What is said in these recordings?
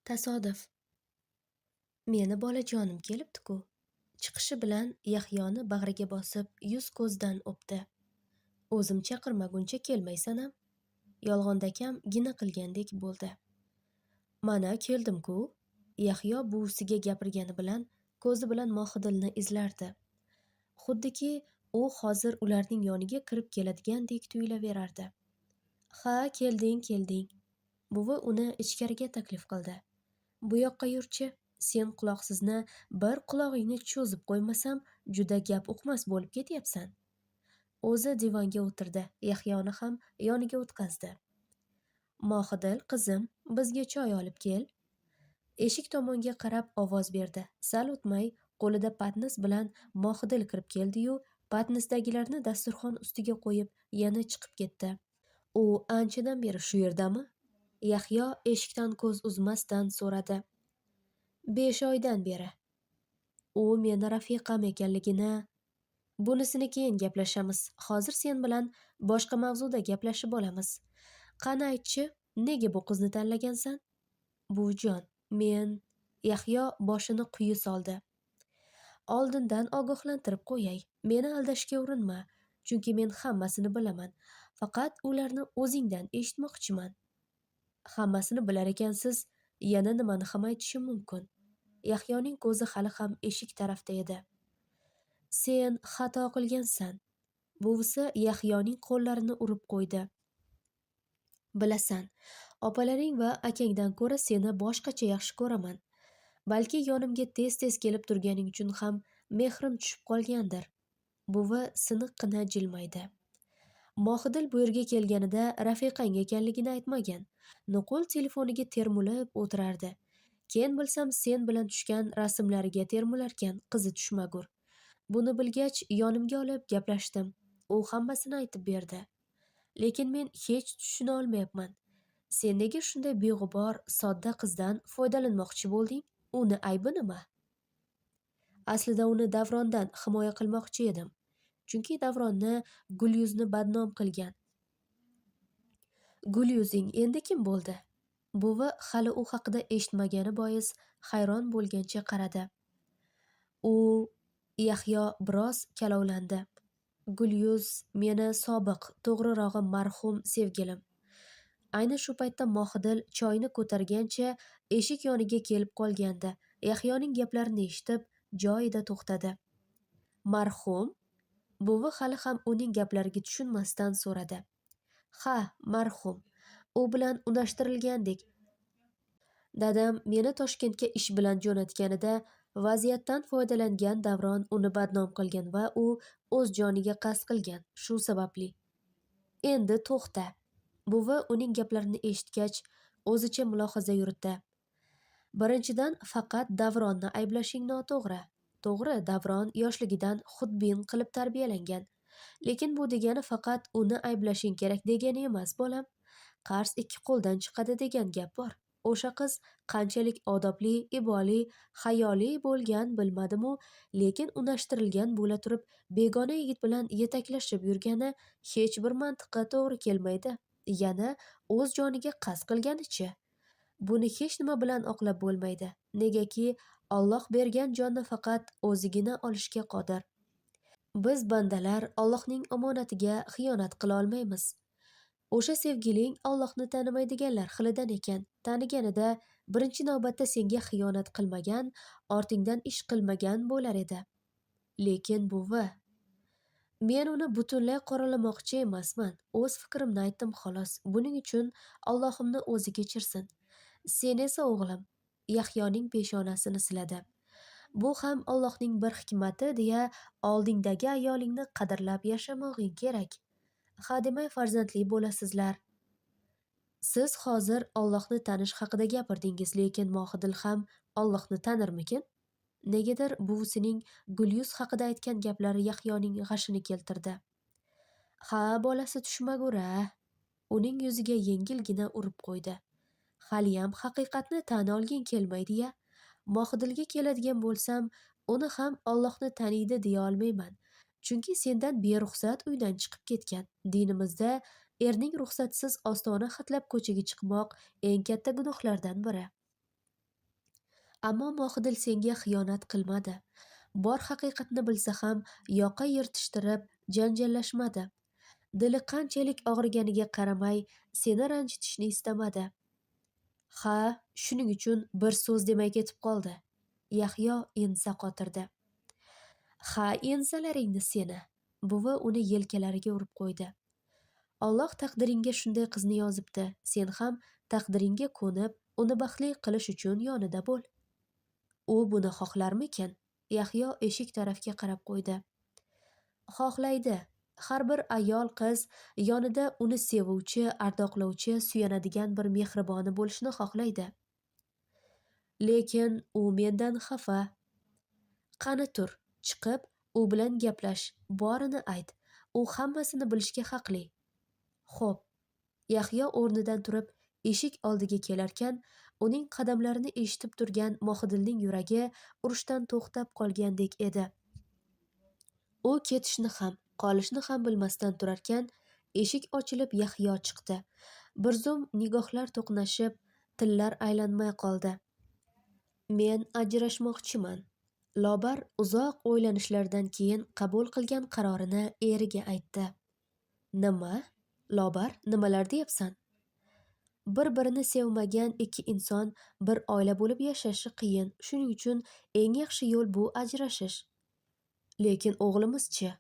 Tasodif. Meni bolajonim kelibdi-ku. Chiqishi bilan Yahyoni bag'riga bosib, yuz-ko'zdan o'pdi. O'zim chaqirmaguncha kelmaysan-am. Yolg'ondakam gina qilgandek bo'ldi. Mana keldim-ku. Yahyo buvisiga gapirgani bilan ko'zi bilan Mohidilni izlardi. Xuddiki u hozir ularning yoniga kirib keladigandek tuyulaverardi. Ha, kelding. Buvi uni ichkariga taklif qildi. Bu yoqqa yurchi, sen quloqsizni bir qulog'ingni cho'zib qo'ymasam, juda gap uqmas bo'lib ketyapsan. O'zi divanga o'tirdi, Yahyoni ham yoniga o'tqazdi. Mohidil, qizim, bizga choy olib kel. Eshik tomonga qarab ovoz berdi. Sal o'tmay qo'lida patnis bilan Mohidil kirib keldi-yu, patnisdagilarni dasturxon ustiga qo'yib yana chiqib ketdi. U anchadan beri shu yerdami? Yahyo eshikdan ko'z uzmasdan so'radi. 5 oydan beri. U meni rafiqam ekanligini. Bunisini keyin gaplashamiz. Hozir sen bilan boshqa mavzuda gaplashib olamiz. Qani aytchi, nega bu qizni tanlagansan? Buvijon, men... Yahyo boshini quyi soldi. Oldindan ogohlantirib qo'yay. Meni aldashga urinma, chunki men hammasini bilaman. Faqat ularni o'zingdan eshitmoqchiman. Hammasini bilar ekansiz, yana nimani ham aytishim mumkin. Yahyoning ko'zi hali ham eshik tarafda edi. Sen xato qilgansan. Buvisi Yahyoning qo'llarini urib qo'ydi. Bilasan, opalaring va akangdan ko'ra seni boshqacha yaxshi ko'raman. Balki yonimga tez-tez kelib turganing uchun ham mehrim tushib qolgandir. Buvi siniqqina jilmaydi. Mohidil bu yerga kelganida rafiqang ekanligini aytmagan. Nuqul telefoniga termulib o'tirardi. Keyin bilsam sen bilan tushgan rasmlariga termularkan, qizi tushmagur. Buni bilgach yonimga olib gaplashdim. U hammasini aytib berdi. Lekin men hech tushuna olmayapman. Sen nega shunday beg'ubor, sodda qizdan foydalanmoqchi bo'lding? Uni aybi nima? Aslida uni Davrondan himoya qilmoqchi edim. Chunki Davronni Gulyuzni badnom qilgan. Gulyuzing endi kim bo'ldi? Buvi hali u haqida eshitmagani bois hayron bo'lgancha qaradi. U Yahyo biroz kalovlandi. Gulyuz meni sobiq, to'g'rirog'i marhum sevgilim. Ayni shu paytda Mohidil choyni ko'targancha eshik yoniga kelib qolgandi. Yahyoning gaplarini eshitib, joyida to'xtadi. Marhum? Buvi hali ham uning gaplariga tushunmasdan so'radi. Ha, marhum. U bilan unashtirilgandek. Dadam meni Toshkentga ish bilan jo'natganida vaziyatdan foydalangan Davron uni badnom qilgan va u o'z joniga qasd qilgan. Shu sababli. Endi to'xta. Buvi uning gaplarini eshitgach, o'zicha mulohaza yuritdi. Birinchidan, faqat Davronni ayblashing noto'g'ri. To'g'ri, Davron yoshligidan xudbin qilib tarbiyalangan. Lekin bu degani faqat uni ayblashing kerak degani emas, bolam. Qars ikki qo'ldan chiqadi degan gap bor. O'sha qiz qanchalik odobli, iboli, hayoli bo'lgan bilmadim-u, lekin unashtirilgan bo'la turib, begona yigit bilan yetaklashib yurgani hech bir mantiqqa to'g'ri kelmaydi. Yana o'z joniga qasd qilganicha. Buni hech nima bilan oqlab bo'lmaydi. Negaki Alloh bergan jonni faqat o'zigina olishga qodir. Biz bandalar Allohning omonatiga xiyonat qila olmaymiz. O'sha sevgiling Allohni tanimaydiganlar xilidan ekan. Taniganida birinchi navbatda senga xiyonat qilmagan, ortingdan ish qilmagan bo'lar edi. Lekin buvi, men uni butunlay qoralamoqchi emasman. O'z fikrimni aytdim xolos. Buning uchun Allohimni o'zi kechirsin. Sen esa o'g'lim, Yahyoning peshonasini siladi. Bu ham Allohning bir hikmati deya oldingdagi ayolingni qadrlab yashamog'ing kerak. Hademay farzandli bo'lasizlar. Siz hozir Allohni tanish haqida gapirdingiz, lekin Mohidil ham Allohni tanirmikin? Negadir buvisining Gulyuz haqida aytgan gaplari Yahyoning g'ashini keltirdi. Ha, bolasi tushmagur-a. Uning yuziga yengilgina urib qo'ydi. Haliyam haqiqatni tan olging kelmaydi-ya. Mohidilga keladigan bo'lsam, uni ham Allohni taniydi deya olmayman. Chunki sendan beruxsat uydan chiqib ketgan. Dinimizda erning ruxsatsiz ostona hatlab ko'chaga chiqmoq eng katta gunohlardan biri. Ammo Mohidil senga xiyonat qilmadi. Bor haqiqatni bilsa ham yoqa yirtishtirib janjallashmadi. Dili qanchalik og'riganiga qaramay seni ranjitishni istamadi. Ha, shuning uchun bir so'z demay ketib qoldi. Yahyo ensa qotirdi. Ha, ensalaringni seni. Buvi uni yelkalariga urib qo'ydi. Alloh taqdiringga shunday qizni yozibdi. Sen ham taqdiringga ko'nib, uni baxtli qilish uchun yonida bo'l. U buni xohlarmikin? Yahyo eshik tarafga qarab qo'ydi. Xohlaydi. Har bir ayol qiz yonida uni sevuvchi, ardoqlovchi, suyanadigan bir mehriboni bo'lishni xohlaydi. Lekin u mendan xafa. Qani tur, chiqib, u bilan gaplash, borini ayt. U hammasini bilishga haqli. Xo'p. Yahyo o'rnidan turib, eshik oldiga kelarkan, uning qadamlarini eshitib turgan Mohidilning yuragi urushdan to'xtab qolgandek edi. U ketishni ham, qolishni ham bilmasdan turarkan, eshik ochilib Yahyo chiqdi. Bir zum nigohlar to'qnashib, tillar aylanmay qoldi. Men ajrashmoqchiman. Lobar uzoq o'ylanishlardan keyin qabul qilgan qarorini eriga aytdi. Nima? Lobar, nimalar deyapsan? Bir-birini sevmagan ikki inson bir oila bo'lib yashashi qiyin. Shuning uchun eng yaxshi yo'l bu ajrashish. Lekin o'g'limiz-chi?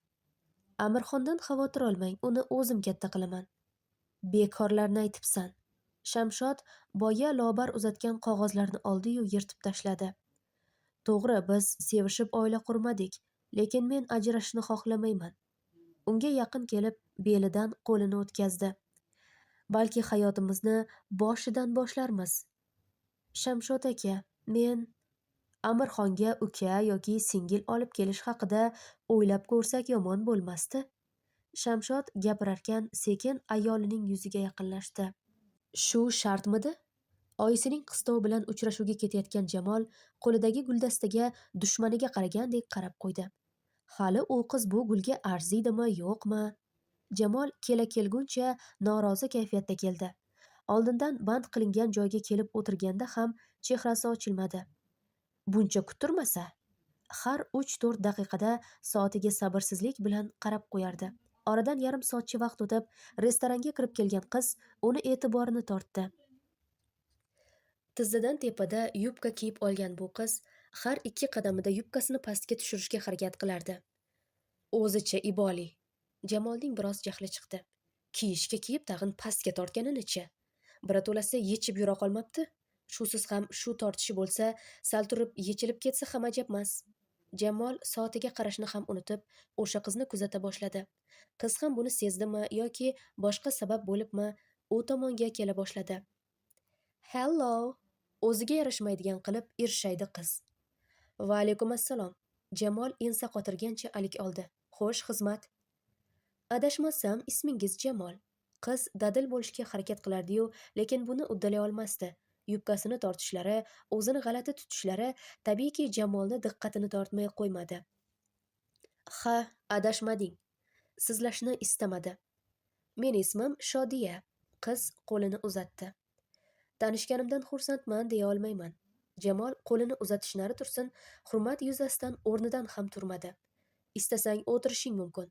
Amirxondan xavotir olmang, uni o'zim katta qilaman. Bekorlarni aytibsan. Shamshod boya Lobar uzatgan qog'ozlarni oldi-yu yirtib tashladi. To'g'ri, biz sevishib oila qurmadik, lekin men ajrashishni xohlamayman. Unga yaqin kelib, belidan qo'lini o'tkazdi. Balki hayotimizni boshidan boshlarmiz. Shamshod aka, men Amirxonga uka yoki singil olib kelish haqida o'ylab ko'rsak yomon bo'lmasdi. Shamshod gapirarkan sekin ayolining yuziga yaqinlashdi. Shu shartmidi? Oyisining qistovi bilan uchrashuvga ketayotgan Jamol qo'lidagi guldastaga dushmaniga qaragandek qarab qo'ydi. Hali u qiz bu gulga arziydimi, yo'qmi? Jamol kela kelguncha norozi kayfiyatda keldi. Oldindan band qilingan joyga kelib o'tirganda ham chehrasi ochilmadi. Buncha kuturmasa, har 3-4 daqiqada soatiga sabrsizlik bilan qarab qo'yardi. Oradan yarim soatcha vaqt o'tib, restoranga kirib kelgan qiz uni e'tiborini tortdi. Tizzadan tepada yubka kiyib olgan bu qiz har 2 qadamida yubkasini pastga tushirishga harakat qilardi. O'zicha iboli. Jamolning biroz jahli chiqdi. Kiyishga kiyib tag'in pastga tortganini-chi? Birato'lasi yechib yura qolmabdi. Shusiz ham shu tortishi bo'lsa, sal turib yechilib ketsa ham ajab emas. Jamol soatiga qarashni ham unutib, o'sha qizni kuzata boshladi. Qiz ham buni sezdimi yoki boshqa sabab bo'libmi, u tomonga kela boshladi. Hello, o'ziga yarashmaydigan qilib irshaydi qiz. Va alaykum assalom. Jamol ensa qotirgancha alik oldi. Xo'sh, xizmat. Adashmasam, ismingiz Jamol. Qiz dadil bo'lishga harakat qilardi-yu, lekin buni uddalay olmasdi. Yubkasini tortishlari, o'zini g'alati tutishlari tabiiyki Jamolni diqqatini tortmay qo'ymadi. Ha, adashmading. Sizlashni istamadi. Men ismim Shodiya. Qiz qo'lini uzatdi. Tanishganimdan xursandman deya olmayman. Jamol qo'lini uzatish nari tursin, hurmat yuzasidan o'rnidan ham turmadi. Istasang o'tirishing mumkin.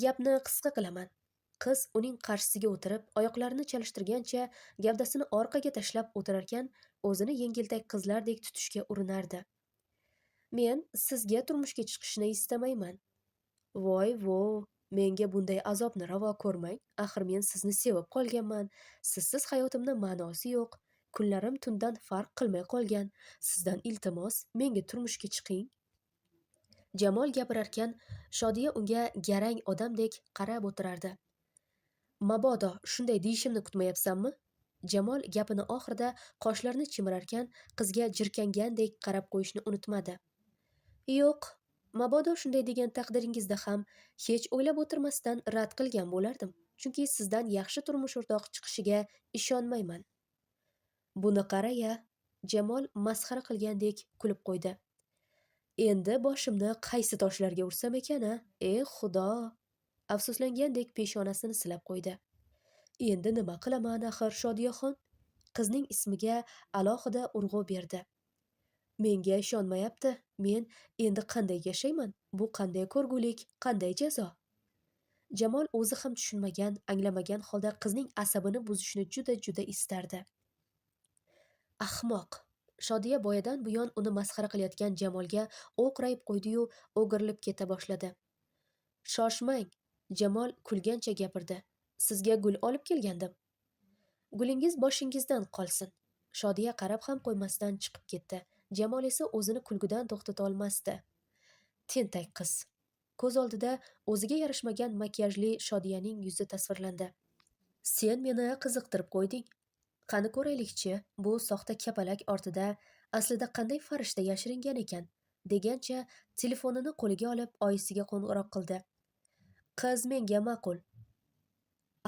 Gapni qisqa qilaman. Qiz uning qarshisiga o'tirib, oyoqlarini chalishtirgancha gavdasini orqaga tashlab o'tirarkan, o'zini yengiltak qizlardek tutishga urinardi. Men sizga turmushga chiqishni istamayman. Voy, menga bunday azobni ravo ko'rmang. Axir men sizni sevib qolganman. Sizsiz hayotimning ma'nosi yo'q. Kunlarim tundan farq qilmay qolgan. Sizdan iltimos, menga turmushga chiqing. Jamol gapirarkan, Shodiya unga garang odamdek qarab o'tirardi. Mabodo shunday deyishimni kutmayapsanmi? Jamol gapini oxirida qoshlarini chimirarkan, qizga jirkangandek qarab qo'yishni unutmadi. Yo'q, mabodo shunday degan taqdiringizda ham hech o'ylab o'tirmasdan rad qilgan bo'lardim, chunki sizdan yaxshi turmush o'rtoq chiqishiga ishonmayman. Buni qara-ya, Jamol masxara qilgandek kulib qo'ydi. Endi boshimni qaysi toshlarga ursam ekan-a? Xudo! Afsuslangandek peshonasini silab qo'ydi. Endi nima qilaman axir, Shodiyaxon? Qizning ismiga alohida urg'u berdi. Menga ishonmayapti. Men endi qanday yashayman? Bu qanday ko'rgulik, qanday jazo? Jamol o'zi ham tushunmagan, anglamagan holda qizning asabini buzishni juda istardi. Ahmoq! Shodiya boyadan buyon uni masxara qilayotgan Jamolga o'qrayib qo'ydi-yu, o'girilib keta boshladi. Shoshmang! Jamol kulgancha gapirdi. Sizga gul olib kelgandim. Gulingiz boshingizdan qolsin. Shodiya qarab ham qo'ymasdan chiqib ketdi. Jamol esa o'zini kulgudan to'xtata olmasdi. Tentak qiz. Ko'z oldida o'ziga yarashmagan makiyajli Shodiyaning yuzi tasvirlandi. Sen meni qiziqtirib qo'yding. Qani ko'raylikchi, bu soxta kapalak ortida aslida qanday farishta yashiringan ekan, degancha telefonini qo'liga olib oyisiga qo'ng'iroq qildi. Qiz menga ma'qul.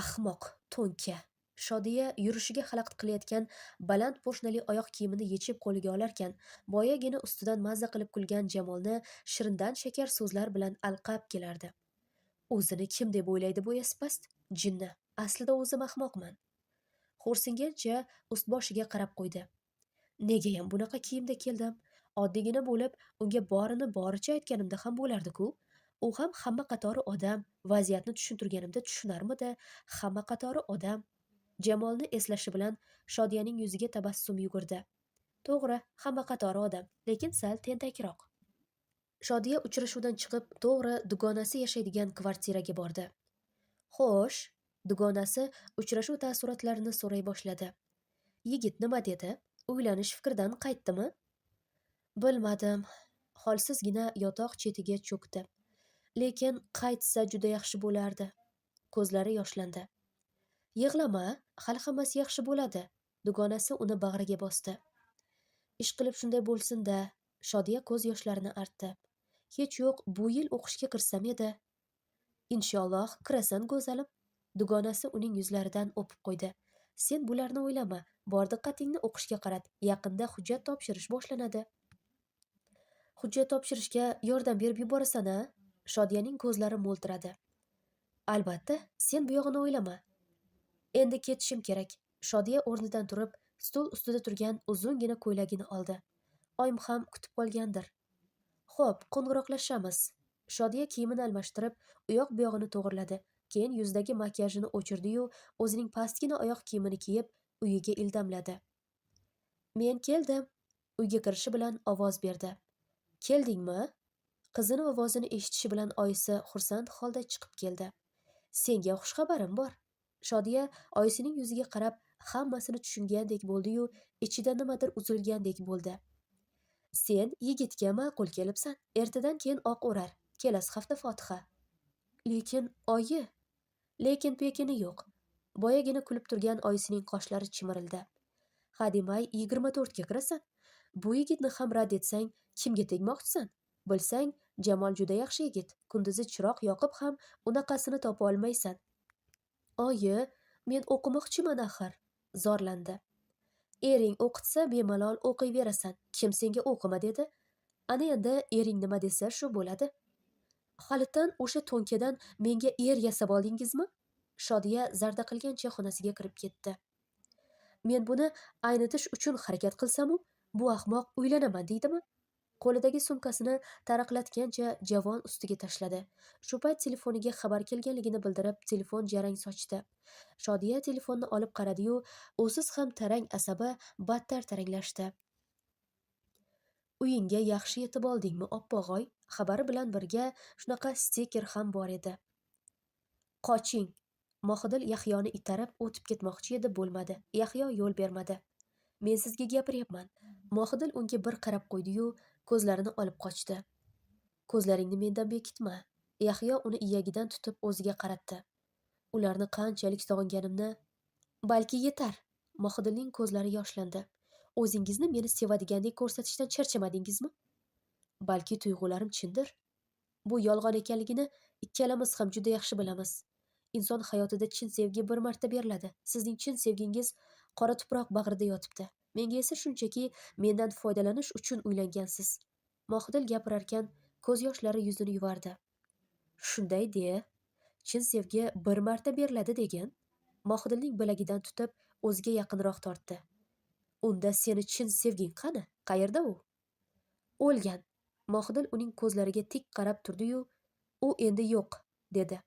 Ahmoq, to'nka. Shodiya yurishiga xalaqit qilayotgan baland po'shnali oyoq kiyimini yechib qo'liga olarkan, boyagina ustidan mazza qilib kulgan Jamolni shirindan shakar so'zlar bilan alqab kelardi. O'zini kim deb o'ylaydi bu yaspast? Jinni. Aslida o'zim ahmoqman. Xo'rsingancha ust-boshiga qarab qo'ydi. Negayam bunaqa kiyimda keldim? Oddiygina bo'lib, unga borini boricha aytganimda ham bo'lardi-ku. U ham hamma qatori odam, vaziyatni tushuntirganimda tushunarmidi? Hamma qatori odam. Jamolni eslashi bilan Shodiyaning yuziga tabassum yugurdi. To'g'ri, hamma qatori odam, lekin sal tentakroq. Shodiya uchrashuvdan chiqib, to'g'ri dugonasi yashaydigan kvartiraga bordi. Xo'sh, dugonasi uchrashuv taassurotlarini so'ray boshladi. Yigit nima dedi? Uylanish fikridan qaytdimi? Bilmadim. Holsizgina yotoq chetiga cho'kdi. Lekin qaytsa juda yaxshi bo'lardi. Ko'zlari yoshlandi. Yig'lama, hali hammasi yaxshi bo'ladi. Dugonasi uni bag'riga bosdi. Ish qilib shunday bo'lsin-da. Shodiya ko'z yoshlarini artdi. Hech yo'q, bu yil o'qishga kirsam edi. Inshaalloh, kirasan go'zalim. Dugonasi uning yuzlaridan o'pib qo'ydi. Sen bularni o'ylama, bor diqqatingni o'qishga qarat. Yaqinda hujjat topshirish boshlanadi. Hujjat topshirishga yordam berib yuborasan-a? Shodiyaning ko'zlari mo'ltiradi. Albatta, sen bu yog'ini o'ylama. Endi ketishim kerak. Shodiya o'rnidan turib, stol ustida turgan uzungina ko'ylagini oldi. Oyim ham kutib qolgandir. Xo'p, qo'ng'iroqlashamiz. Shodiya kiyimini almashtirib, u yoq bu yog'ini to'g'riladi. Keyin yuzdagi makiyajini o'chirdi-yu, o'zining pastgina oyoq kiyimini kiyib, uyiga ildamladi. Men keldim. Uyga kirishi bilan ovoz berdi. Keldingmi? Qizini ovozini eshitishi bilan oyisi xursand holda chiqib keldi. Senga xush xabarim bor. Shodiya oyisining yuziga qarab hammasini tushungandek bo'ldi-yu, ichida nimadir uzilgandek bo'ldi. Sen yigitga ma'qul kelibsan. Ertadan keyin oq o'rar. Kelasi hafta Fotiha. Lekin oyi, lekin pekini yo'q. Boyagina kulib turgan oyisining qoshlari chimirildi. Hademay 24 ga kirasan. Bu yigitni ham rad etsang, kimga tegmoqchisan? Bilsang, Jamol juda yaxshi yigit. Kunduzi chiroq yoqib ham unaqasini topa olmaysan. Oyi, men o'qimoqchiman axir, zorlandi. Ering o'qitsa bemalol o'qiyverasan. Kim senga o'qima dedi? Ana endi ering nima desa shu bo'ladi. Halitdan o'sha to'nkadan menga er yasab oldingizmi? Shodiya zarda qilgancha xonasiga kirib ketdi. Men buni aynitish uchun harakat qilsam-u, bu ahmoq uylanaman deydimi? Qo'lidagi sumkasini taraqlatgancha javon ustiga tashladi. Shu payt telefoniga xabar kelganligini bildirib, telefon jarang sochdi. Shodiya telefonni olib qaradi-yu, o'siz ham tarang asabi battar taranglashdi. Uyingga yaxshi yetib oldingmi, oppog'oy? Xabari bilan birga shunaqa stiker ham bor edi. Qoching. Mohidil Yahyoni itarib o'tib ketmoqchi edi, bo'lmadi. Yahyo yo'l bermadi. Men sizga gapiryapman. Mohidil unga bir qarab qo'ydi-yu, ko'zlarini olib qochdi. Ko'zlaringni mendan bekitma. Yahyo uni iyagidan tutib o'ziga qaratdi. Ularni qanchalik sog'inganimni balki yetar. Mohidilning ko'zlari yoshlandi. O'zingizni meni sevadigandek ko'rsatishdan charchamadingizmi? Balki tuyg'ularim chindir. Bu yolg'on ekanligini ikkalamiz ham juda yaxshi bilamiz. Inson hayotida chin sevgi bir marta beriladi. Sizning chin sevgingiz qora tuproq bag'rida yotibdi. Menga esa shunchaki mendan foydalanish uchun uylangansiz. Mohidil gapirarkan, ko'z yoshlari yuzini yuvardi. Shunday de, chin sevgi bir marta beriladi degan. Mohidilning bilagidan tutib, o'ziga yaqinroq tortdi. Unda seni chin sevging qani? Qayerda u? O'lgan. Mohidil uning ko'zlariga tik qarab turdi-yu, u endi yo'q, dedi.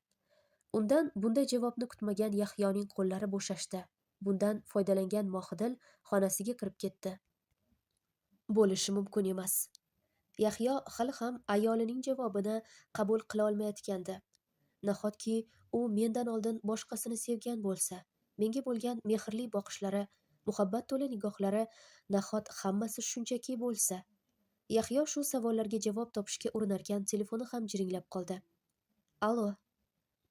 Undan bunday javobni kutmagan Yahyoning qo'llari bo'shashdi. Bundan foydalangan Mohidil xonasiga kirib ketdi. Bo'lishi mumkin emas. Yahyo hali ham ayolining javobini qabul qila olmayotgandi. Nahotki u mendan oldin boshqasini sevgan bo'lsa, menga bo'lgan mehrli boqishlari, muhabbat to'la nigohlari nahot hammasi shunchaki bo'lsa? Yahyo shu savollarga javob topishga urinarkan telefoni ham jiringlab qoldi. Allo.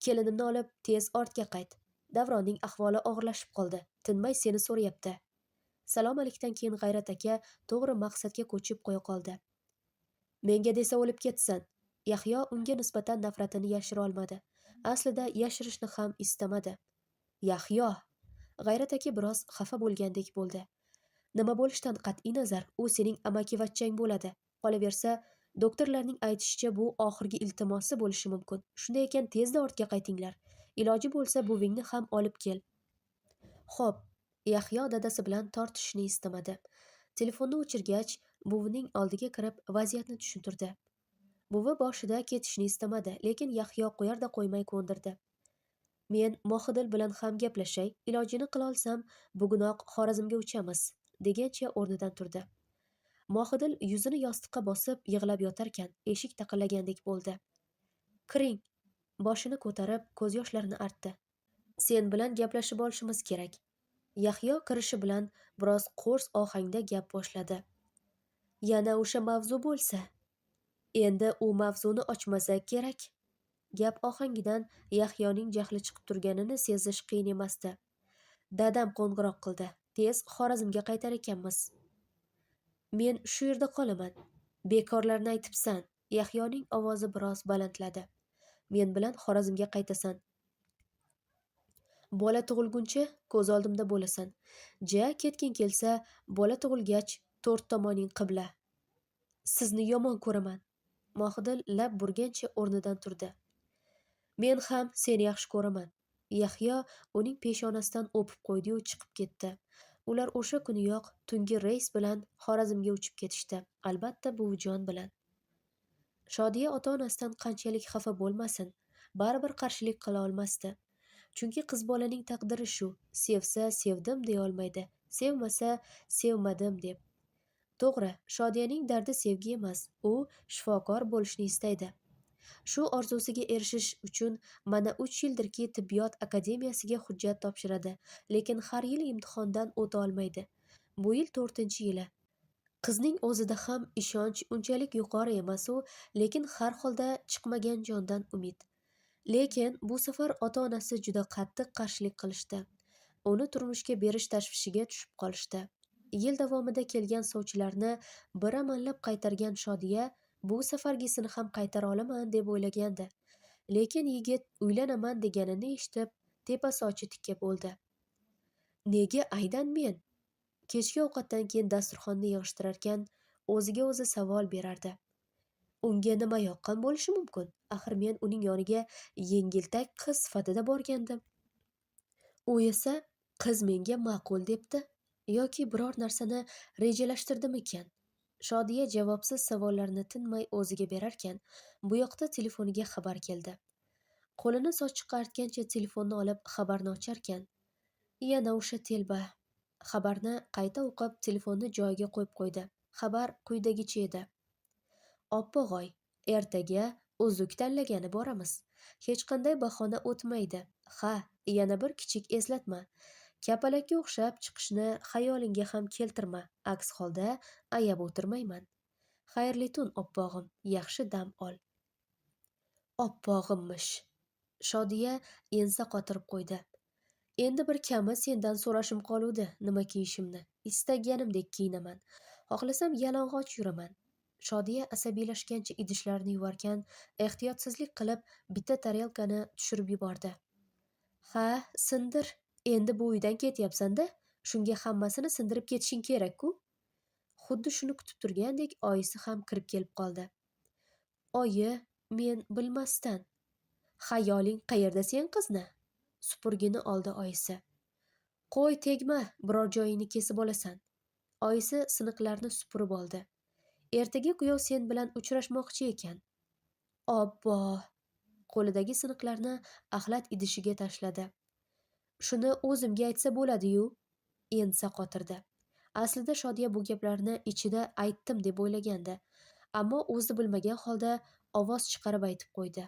Kelinimni olib tez ortga qayt. Davronning ahvoli og'irlashib qoldi. Tinmay seni so'rayapti. Salom alikdan keyin G'ayrat aka to'g'ri maqsadga ko'chib qo'ya qoldi. Menga desa o'lib ketsin. Yahyo unga nisbatan nafratini yashira olmadi. Aslida yashirishni ham istamadi. Yahyo. G'ayrat aka biroz xafa bo'lgandek bo'ldi. Nima bo'lishidan qat'iy nazar, u sening amakivachchang bo'ladi. Qolaversa, doktorlarning aytishicha bu oxirgi iltimosi bo'lishi mumkin. Shunday ekan tezda ortga qaytinglar. Iloji bo'lsa buvingni ham olib kel. Xo'p, Yahyo dadasi bilan tortishishni istamadi. Telefonni o'chirgach, buvining oldiga kirib vaziyatni tushuntirdi. Buvi boshida ketishni istamadi, lekin Yahyo qo'yarda qo'ymay ko'ndirdi. Men Mohidil bilan ham gaplashay, ilojini qila olsam, bugunoq Xorazmga uchamiz, degancha o'rnidan turdi. Mohidil yuzini yostiqqa bosib yig'lab yotarkan, eshik taqillagandek bo'ldi. Kiring. Boshini ko'tarib, ko'z yoshlarini artdi. Sen bilan gaplashib olishimiz kerak. Yahyo kirishi bilan biroz qo'rs ohangda gap boshladi. Yana o'sha mavzu bo'lsa, endi u mavzuni ochmasa kerak. Gap ohangidan Yahyoning jahli chiqib turganini sezish qiyin emasdi. Dadam qo'ng'iroq qildi. Tez Xorazmga qaytar ekanmiz. Men shu yerda qolaman. Bekorlarni aytibsan. Yahyoning ovozi biroz balandladi. Men bilan Xorazmga qaytasan. Bola tug'ilguncha ko'z oldimda bo'lasan. Ja ketgin kelsa, bola tug'ilgach 4 tomoning qibla. Sizni yomon ko'raman. Mohidil lab burgancha o'rnidan turdi. Men ham seni yaxshi ko'raman. Yahyo uning peshonasidan o'pib qo'ydi-yu chiqib ketdi. Ular o'sha kuniyoq tungi reys bilan Xorazmga uchib ketishdi. Albatta buvijon bilan. Shodiya ota-onasidan qanchalik xafa bo'lmasin, baribir qarshilik qila olmasdi. Chunki qiz bolaning taqdiri shu, sevsa sevdim deya olmaydi, sevmasa sevmadim deb. To'g'ri, Shodiyaning dardi sevgi emas, u shifokor bo'lishni istaydi. Shu orzusiga erishish uchun mana 3 yildirki tibbiyot akademiyasiga hujjat topshiradi, lekin har yil imtihondan o'ta olmaydi. Bu yil 4-yili. Qizning o'zida ham ishonch unchalik yuqori emas-u, lekin har holda chiqmagan jondan umid. Lekin bu safar ota-onasi juda qattiq qarshilik qilishdi. Uni turmushga berish tashvishiga tushib qolishdi. Yil davomida kelgan sovchilarni bir amallab qaytargan Shodiya bu safargisini ham qaytara olaman deb o'ylagandi. Lekin yigit uylanaman deganini eshitib, tepa-sochi tikka bo'ldi. Nega aydan men? Kechki ovqatdan keyin dasturxonni yig'ishtirarkan, o'ziga o'zi savol berardi. Unga nima yoqqan bo'lishi mumkin? Axir men uning yoniga yengiltak qiz sifatida borgandim. U esa qiz menga ma'qul debdi yoki biror narsani rejalashtirdimikan? Shodiya javobsiz savollarni tinmay o'ziga berarkan, bu yoqda telefoniga xabar keldi. Qo'lini sochiqqa artgancha telefonni olib xabarni ocharkan, yana o'sha telba. Xabarni qayta o'qib, telefonni joyiga qo'yib qo'ydi. Xabar quyidagicha edi. Oppog'oy, ertaga uzuk tanlagani boramiz. Hech qanday bahona o'tmaydi. Ha, yana bir kichik eslatma. Kapalakka o'xshab chiqishni xayolingga ham keltirma. Aks holda ayab o'tirmayman. Xayrli tun, oppog'im. Yaxshi dam ol. Oppog'immish. Shodiya ensa qotirib qo'ydi. Endi bir kami sendan so'rashim qoluvdi, nima kiyishimni. Istaganimdek kiyinaman. Xohlasam yalang'och yuraman. Shodiya asabiylashgancha idishlarni yuvarkan, ehtiyotsizlik qilib bitta tarelkani tushirib yubordi. Ha, sindir. Endi bu uydan ketyapsan-da, shunga hammasini sindirib ketishing kerak-ku. Xuddi shuni kutib turgandek oyisi ham kirib kelib qoldi. Oyi, men bilmasdan. Xayoling qayerda sen qizni? Supurgini oldi oyisi. Qo'y tegma, biror joyingni kesib olasan. Oyisi siniqlarni supurib oldi. Ertaga kuyov sen bilan uchrashmoqchi ekan. Obbo! Qo'lidagi siniqlarni axlat idishiga tashladi. Shuni o'zimga aytsa bo'ladi-yu, ensa qotirdi. Aslida Shodiya bu gaplarni ichida aytdim deb o'ylagandi, ammo o'zi bilmagan holda ovoz chiqarib aytib qo'ydi.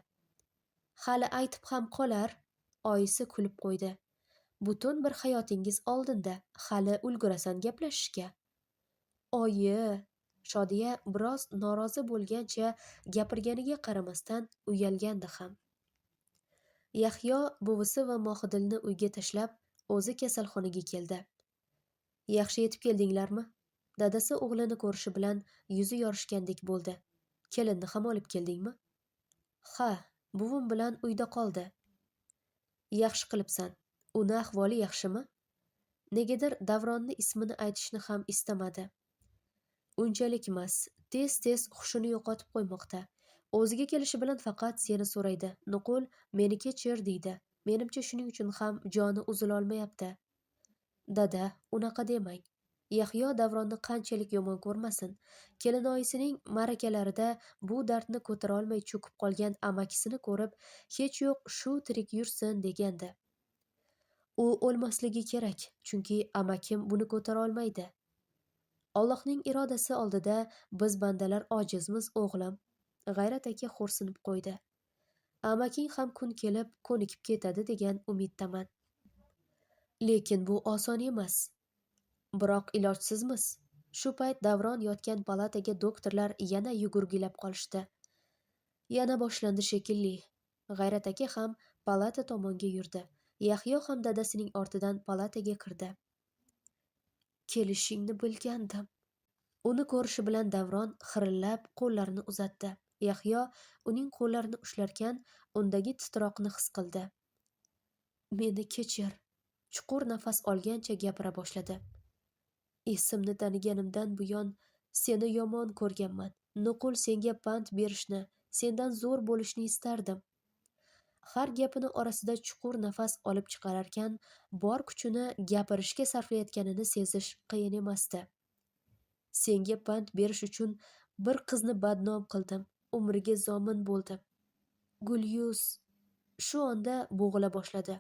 Hali aytib ham qolar, oyisi kulib qo'ydi. Butun bir hayotingiz oldinda, hali ulgurasan gaplashishga. Oyi, Shodiya biroz norozi bo'lgancha gapirganiga qaramasdan uyalgandi ham. Yahyo buvisi va Mohidilni uyga tashlab, o'zi kasalxonaga keldi. Yaxshi yetib keldinglarmi? Dadasi o'g'lini ko'rishi bilan yuzi yorishgandek bo'ldi. Kelinni ham olib keldingmi? Ha, buvim bilan uyda qoldi. Yaxshi qilibsan. Uni ahvoli yaxshimi? Negadir Davronni ismini aytishni ham istamadi. Unchalik emas, tez-tez hushini yo'qotib qo'ymoqda. O'ziga kelishi bilan faqat seni so'raydi. Nuqul meni kechir deydi. Menimcha shuning uchun ham joni uzila olmayapti. Dada, unaqa demang. Yahyo Davronni qanchalik yomon ko'rmasin, kelinoyisining ma'rakalarida bu dardni ko'tara olmay cho'kib qolgan amakisini ko'rib, hech yo'q shu tirik yursin degandi. U o'lmasligi kerak, chunki amakim buni ko'tara olmaydi. Allohning irodasi oldida biz bandalar ojizmiz, o'g'lim. G'ayrat aka xo'rsinib qo'ydi. Amaking ham kun kelib ko'nikib ketadi degan umiddaman. Lekin bu oson emas. Biroq ilojsizmiz. Shu payt Davron yotgan palataga doktorlar yana yugurgilab qolishdi. Yana boshlandi shekilli. G'ayrat aka ham palata tomonga yurdi. Yahyo ham dadasining ortidan palataga kirdi. Kelishingni bilgandim. Uni ko'rishi bilan Davron xirillab qo'llarini uzatdi. Yahyo uning qo'llarini ushlarkan, undagi titroqni his qildi. Meni kechir. Chuqur nafas olgancha gapira boshladi. Esimni taniganimdan buyon seni yomon ko'rganman. Nuqul senga pand berishni, sendan zo'r bo'lishni istardim. Har gapini orasida chuqur nafas olib chiqararkan, bor kuchini gapirishga sarflayotganini sezish qiyin emasdi. Senga pand berish uchun bir qizni badnom qildim, umriga zomin bo'ldim. Gulyuz shu onda bo'g'ila boshladi.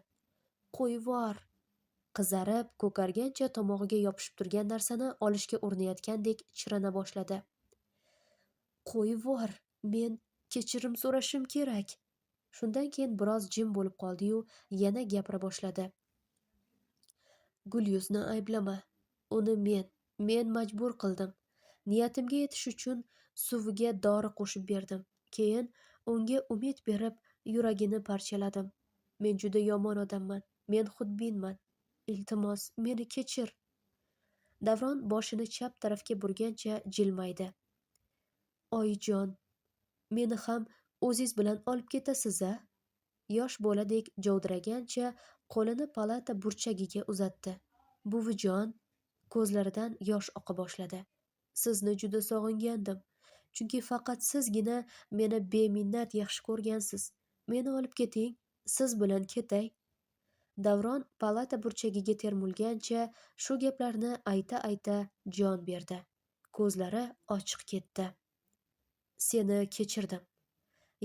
Qo'yvor. Qizarib, ko'kargancha tomog'iga yopishib turgan narsani olishga urinayotgandek chirana boshladi. Qo'yvor, men kechirim so'rashim kerak. Shundan keyin biroz jim bo'lib qoldi-yu, yana gapira boshladi. Gulyuzni ayblama. Uni men majbur qildim. Niyatimga yetish uchun suviga dori qo'shib berdim. Keyin unga umid berib, yuragini parchaladim. Men juda yomon odamman. Men xudbinman. Iltimos, meni kechir. Davron boshini chap tarafga burgancha jilmaydi. Oyijon, meni ham o'ziz bilan olib ketasiz-a? Yosh boladek jovdiragancha qo'lini palata burchagiga uzatdi. Buvijon, ko'zlaridan yosh oqa boshladi. Sizni juda sog'ingandim. Chunki faqat sizgina meni beminnat yaxshi ko'rgansiz. Meni olib keting, siz bilan ketay. Davron palata burchagiga termulgancha shu gaplarni ayta-ayta jon berdi. Ko'zlari ochiq ketdi. Seni kechirdim.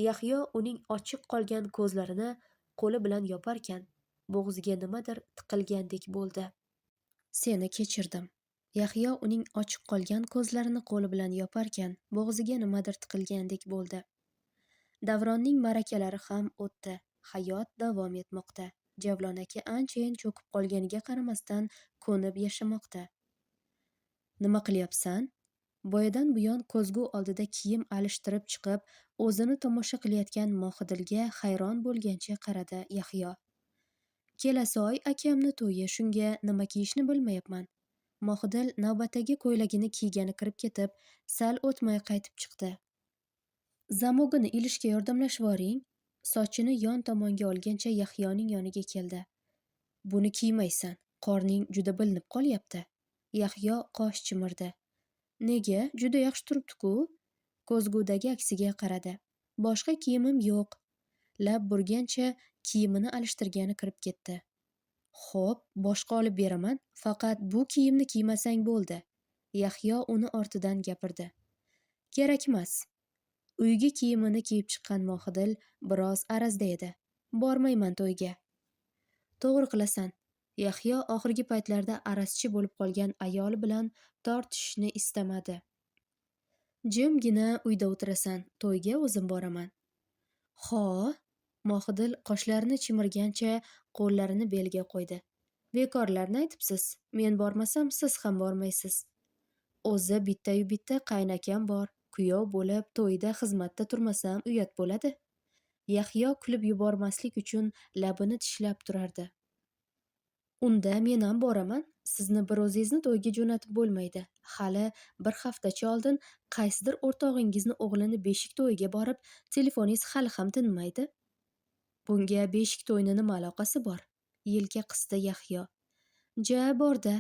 Yahyo uning ochiq qolgan ko'zlarini qo'li bilan yoparkan, bo'g'ziga nimadir tiqilgandek bo'ldi. Seni kechirdim. Yahyo uning ochiq qolgan ko'zlarini qo'li bilan yoparkan, bo'g'ziga nimadir tiqilgandek bo'ldi. Davronning ma'rakalari ham o'tdi. Hayot davom etmoqda. Javlon aka anchayin cho'kib qolganiga qaramasdan ko'nib yashamoqda. Nima qilyapsan? Boyadan buyon ko'zgu oldida kiyim alishtirib chiqib, o'zini tomosha qilayotgan Mohidilga hayron bo'lgancha qaradi Yahyo. Kelasi oy akamni to'yi, shunga nima kiyishni bilmayapman. Mohidil navbatdagi ko'ylagini kiygani kirib ketib, sal o'tmay qaytib chiqdi. Zamogini ilishga yordamlashvoring. Sochini yon tomonga olgancha Yahyoning yoniga keldi. Buni kiymaysan, qorning juda bilinib qolyapti. Yahyo qosh chimirdi. Nega? Juda yaxshi turibdi-ku. Ko'zgudagi aksiga qaradi. Boshqa kiyimim yo'q. Lab burgancha kiyimini alishtirgani kirib ketdi. Xo'p, boshqa olib beraman, faqat bu kiyimni kiymasang bo'ldi. Yahyo uni ortidan gapirdi. Kerakmas. Uyga kiyimini kiyib chiqqan Mohidil biroz arazda edi. Bormayman to'yga. To'g'ri qilasan. Yahyo oxirgi paytlarda arazchi bo'lib qolgan ayoli bilan tortishishni istamadi. Jimgina uyda o'tirasan, to'yga o'zim boraman. Ho, Mohidil qoshlarini chimirgancha qo'llarini belga qo'ydi. Bekorlarni aytibsiz. Men bormasam siz ham bormaysiz. O'zi bittayu bitta qaynakam bor. Kuyov bo'lib to'yda xizmatda turmasam uyat bo'ladi. Yahyo kulib yubormaslik uchun labini tishlab turardi. Unda men ham boraman. Sizni bir o'zingizni to'yga jo'natib bo'lmaydi. Hali bir haftacha oldin qaysidir o'rtog'ingizni o'g'lini beshik to'yiga borib, telefoningiz hali ham tinmaydi. Bunga beshik to'yini nima aloqasi bor? Yelka qisdi Yahyo. Ja, borda.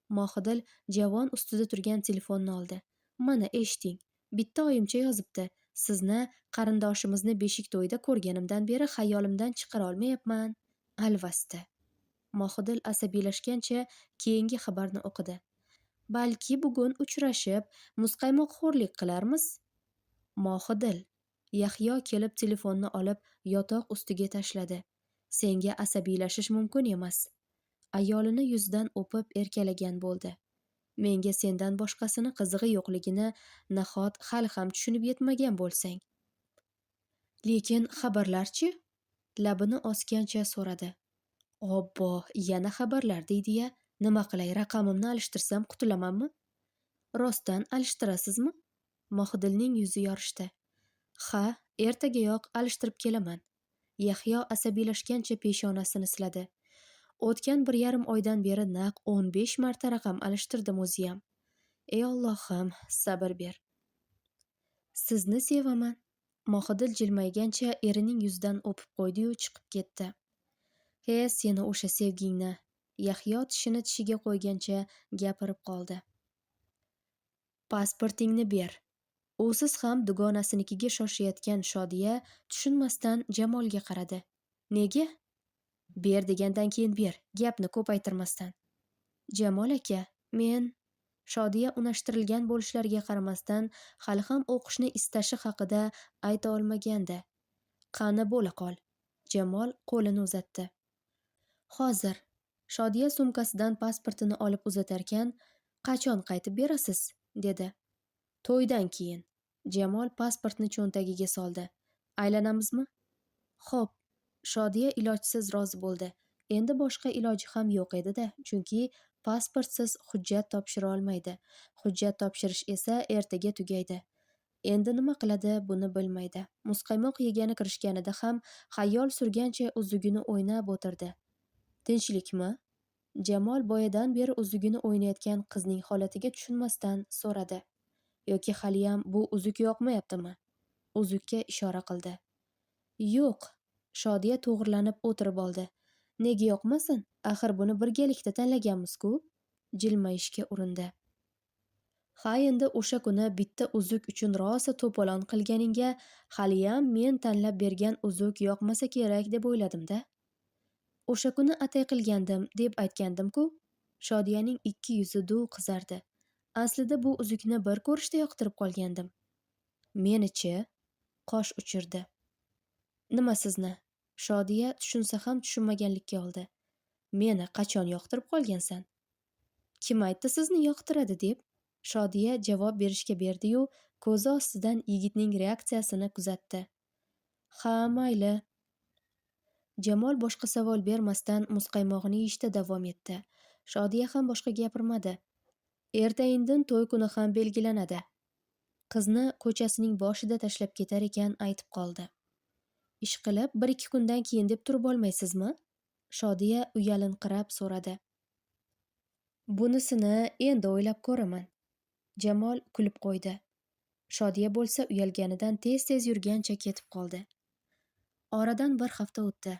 Mohidil javon ustida turgan telefonni oldi. Mana eshiting. Bitta oyimcha yozibdi. Sizni qarindoshimizni beshik to'yida ko'rganimdan beri xayolimdan chiqara olmayapman. Alvasti. Mohidil asabiylashgancha keyingi xabarni o'qidi. Balki bugun uchrashib, muzqaymoqxo'rlik qilarmiz. Mohidil. Yahyo kelib telefonni olib yotoq ustiga tashladi. Senga asabiylashish mumkin emas. Ayolini yuzidan o'pib erkalagan bo'ldi. Menga sendan boshqasini qizig'i yo'qligini nahot hali ham tushunib yetmagan bo'lsang. Lekin xabarlarchi? Labini osgancha so'radi. Obbo, yana xabarlar deydi-ya. Nima qilay, raqamimni alishtirsam qutulamanmi? Rostdan alishtirasizmi? Mohidilning yuzi yorishdi. Ha, ertagayoq alishtirib kelaman. Yahyo asabiylashgancha peshonasini siladi. O'tgan 1,5 oydan beri naq 15 marta raqam alishtirdim o'ziyam. Ey Allohim, sabr ber. Sizni sevaman. Mohidil jilmaygancha erining yuzidan o'pib qo'ydi-yu chiqib ketdi. He, seni o'sha sevgingni. Yahyo tishini tishiga qo'ygancha gapirib qoldi. Pasportingni ber. Usiz ham dugonasinikiga shoshayotgan Shodiya tushunmasdan Jamolga qaradi. Nega? Ber degandan keyin ber, gapni ko'paytirmasdan. Jamol aka, men Shodiya unashtirilgan bo'lishlariga qaramasdan hali ham o'qishni istashi haqida ayta olmagandi. Qani bo'la qol. Jamol qo'lini uzatdi. Hozir. Shodiya sumkasidan pasportini olib uzatarkan, qachon qaytib berasiz? Dedi. To'ydan keyin. Jamol pasportni cho'ntagiga soldi. Aylanamizmi? Xo'p. Shodiya ilojsiz rozi bo'ldi. Endi boshqa iloji ham yo'q edi-da, chunki pasportsiz hujjat topshira olmaydi. Hujjat topshirish esa ertaga tugaydi. Endi nima qiladi, buni bilmaydi. Muzqaymoq yegani kirishganida ham xayol surgancha uzugini o'ynab o'tirdi. Tinchlikmi? Jamol boyadan beri uzugini o'ynayotgan qizning holatiga tushunmasdan so'radi. Yoki haliyam bu uzuk yoqmayaptimi? Uzukka ishora qildi. Yo'q. Shodiya to'g'rilanib o'tirib oldi. Nega yoqmasin? Axir buni birgalikda tanlaganmiz-ku. Jilmayishga urindi. Ha, endi o'sha kuni bitta uzuk uchun rosa to'polon qilganingga haliyam men tanlab bergan uzuk yoqmasa kerak deb o'yladim-da. O'sha kuni atay qilgandim deb aytgandim-ku. Shodiyaning ikki yuzi duv qizardi. Aslida bu uzukni bir ko'rishda yoqtirib qolgandim. Meni-chi? Qosh uchirdi. Nima sizni? Shodiya tushunsa ham tushunmaganlikka oldi. Meni qachon yoqtirib qolgansan? Kim aytdi sizni yoqtiradi deb? Shodiya javob berishga berdi-yu, ko'zi ostidan yigitning reaksiyasini kuzatdi. Ha, mayli. Jamol boshqa savol bermasdan muzqaymog'ini yeyishda davom etdi. Shodiya ham boshqa gapirmadi. Ertaindin to'y kuni ham belgilanadi. Qizni ko'chasining boshida tashlab ketar ekan aytib qoldi. Ishqilib 1-2 kundan keyin deb turib olmaysizmi? Shodiya uyalinqirab so'radi. Bunisini endi o'ylab ko'raman. Jamol kulib qo'ydi. Shodiya bo'lsa uyalganidan tez-tez yurgancha ketib qoldi. Oradan 1 hafta o'tdi.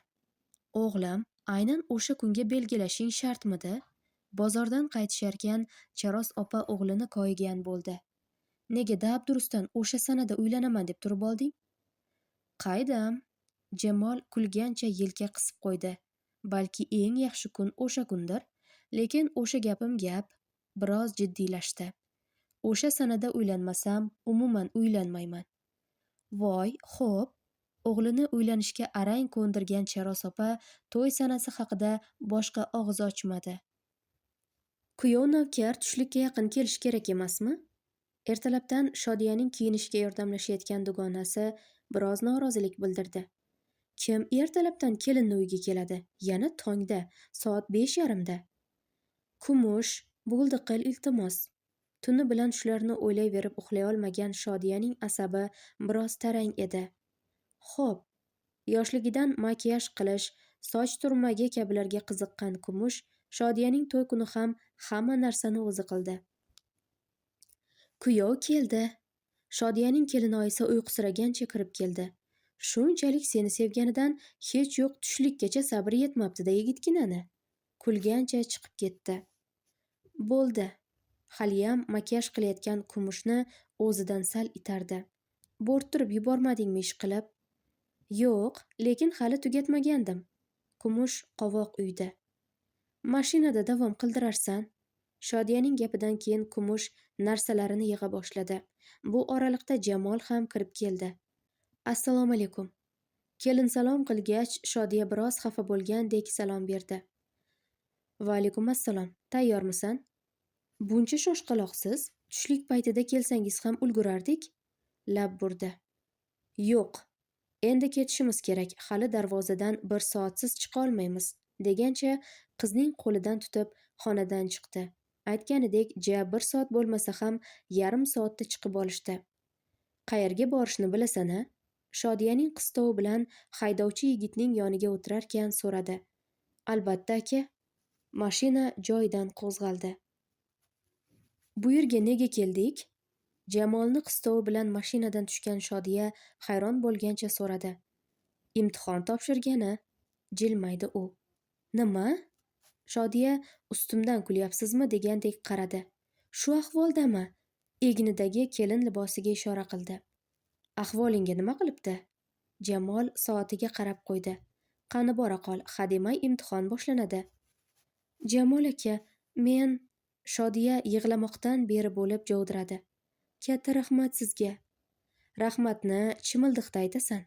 O'g'lim, aynan o'sha kunga belgilashing shartmidi? Bozordan qaytisharkan Charos opa o'g'lini koyigan bo'ldi. Nega dabdurustdan o'sha sanada uylanaman deb turib olding? Qaydam? Jamol kulgancha yelka qisib qo'ydi. Balki eng yaxshi kun o'sha kundir, lekin o'sha gapim gap biroz jiddiylashdi. O'sha sanada uylanmasam, umuman uylanmayman. Voy, xo'p. O'g'lini uylanishga arang ko'ndirgan Charos opa to'y sanasi haqida boshqa og'iz ochmadi. Kuyov navkar tushlikka yaqin kelishi kerak emasmi? Ertalabdan Shodiyaning kiyinishiga yordamlashayotgan dugonasi biroz norozilik bildirdi. Kim ertalabdan kelinni uyiga keladi? Yana tongda, soat 5:30da. Kumush, bo'ldi qil iltimos. Tuni bilan shularni o'ylayverib uxlay olmagan Shodiyaning asabi biroz tarang edi. Xo'p, yoshligidan makiyaj qilish, soch turmagi kabilarga qiziqqan Kumush Shodiyaning to'y kuni ham hamma narsani o'zi qildi. Kuyov keldi. Shodiyaning kelinoyisi uyqusiragancha kirib keldi. Shunchalik seni sevganidan hech yo'q tushlikkacha sabri yetmabdi-da yigitginani. Kulgancha chiqib ketdi. Bo'ldi. Haliyam makiyaj qilayotgan Kumushni o'zidan sal itardi. Bo'rttirib yubormadingmi ish qilib? Yo'q, lekin hali tugatmagandim. Kumush qovoq uydi. Mashinada davom qildirarsan. Shodiyaning gapidan keyin Kumush narsalarini yig'a boshladi. Bu oraliqda Jamol ham kirib keldi. Assalomu alaykum. Kelin salom qilgach, Shodiya biroz xafa bo'lgandek salom berdi. Va alaykum assalom. Tayyormisan? Buncha shoshqaloqsiz? Tushlik paytida kelsangiz ham ulgurardik. Lab burdi. Yo'q. Endi ketishimiz kerak. Hali darvozadan 1 soatsiz chiqa olmaymiz, degancha qizning qo'lidan tutib xonadan chiqdi. Aytganidek, 1 soat bo'lmasa ham yarim soatda chiqib olishdi. Qayerga borishni bilasan-a? Shodiyaning qistovi bilan haydovchi yigitning yoniga o'tirarkan so'radi. Albatta aka. Mashina joyidan qo'zg'aldi. Bu yerga nega keldik? Jamolni qistovi bilan mashinadan tushgan Shodiya hayron bo'lgancha so'radi. Imtihon topshirgani? Jilmaydi u. Nima? Shodiya ustimdan kulyapsizmi degandek qaradi. Shu ahvoldami? Egnidagi kelin libosiga ishora qildi. Ahvolingga nima qilibdi? Jamol soatiga qarab qo'ydi. Qani bora qol, hademay imtihon boshlanadi. Jamol aka, men... Shodiya yig'lamoqdan beri bo'lib jovdiradi. Katta rahmat sizga. Rahmatni chimildiqda aytasan.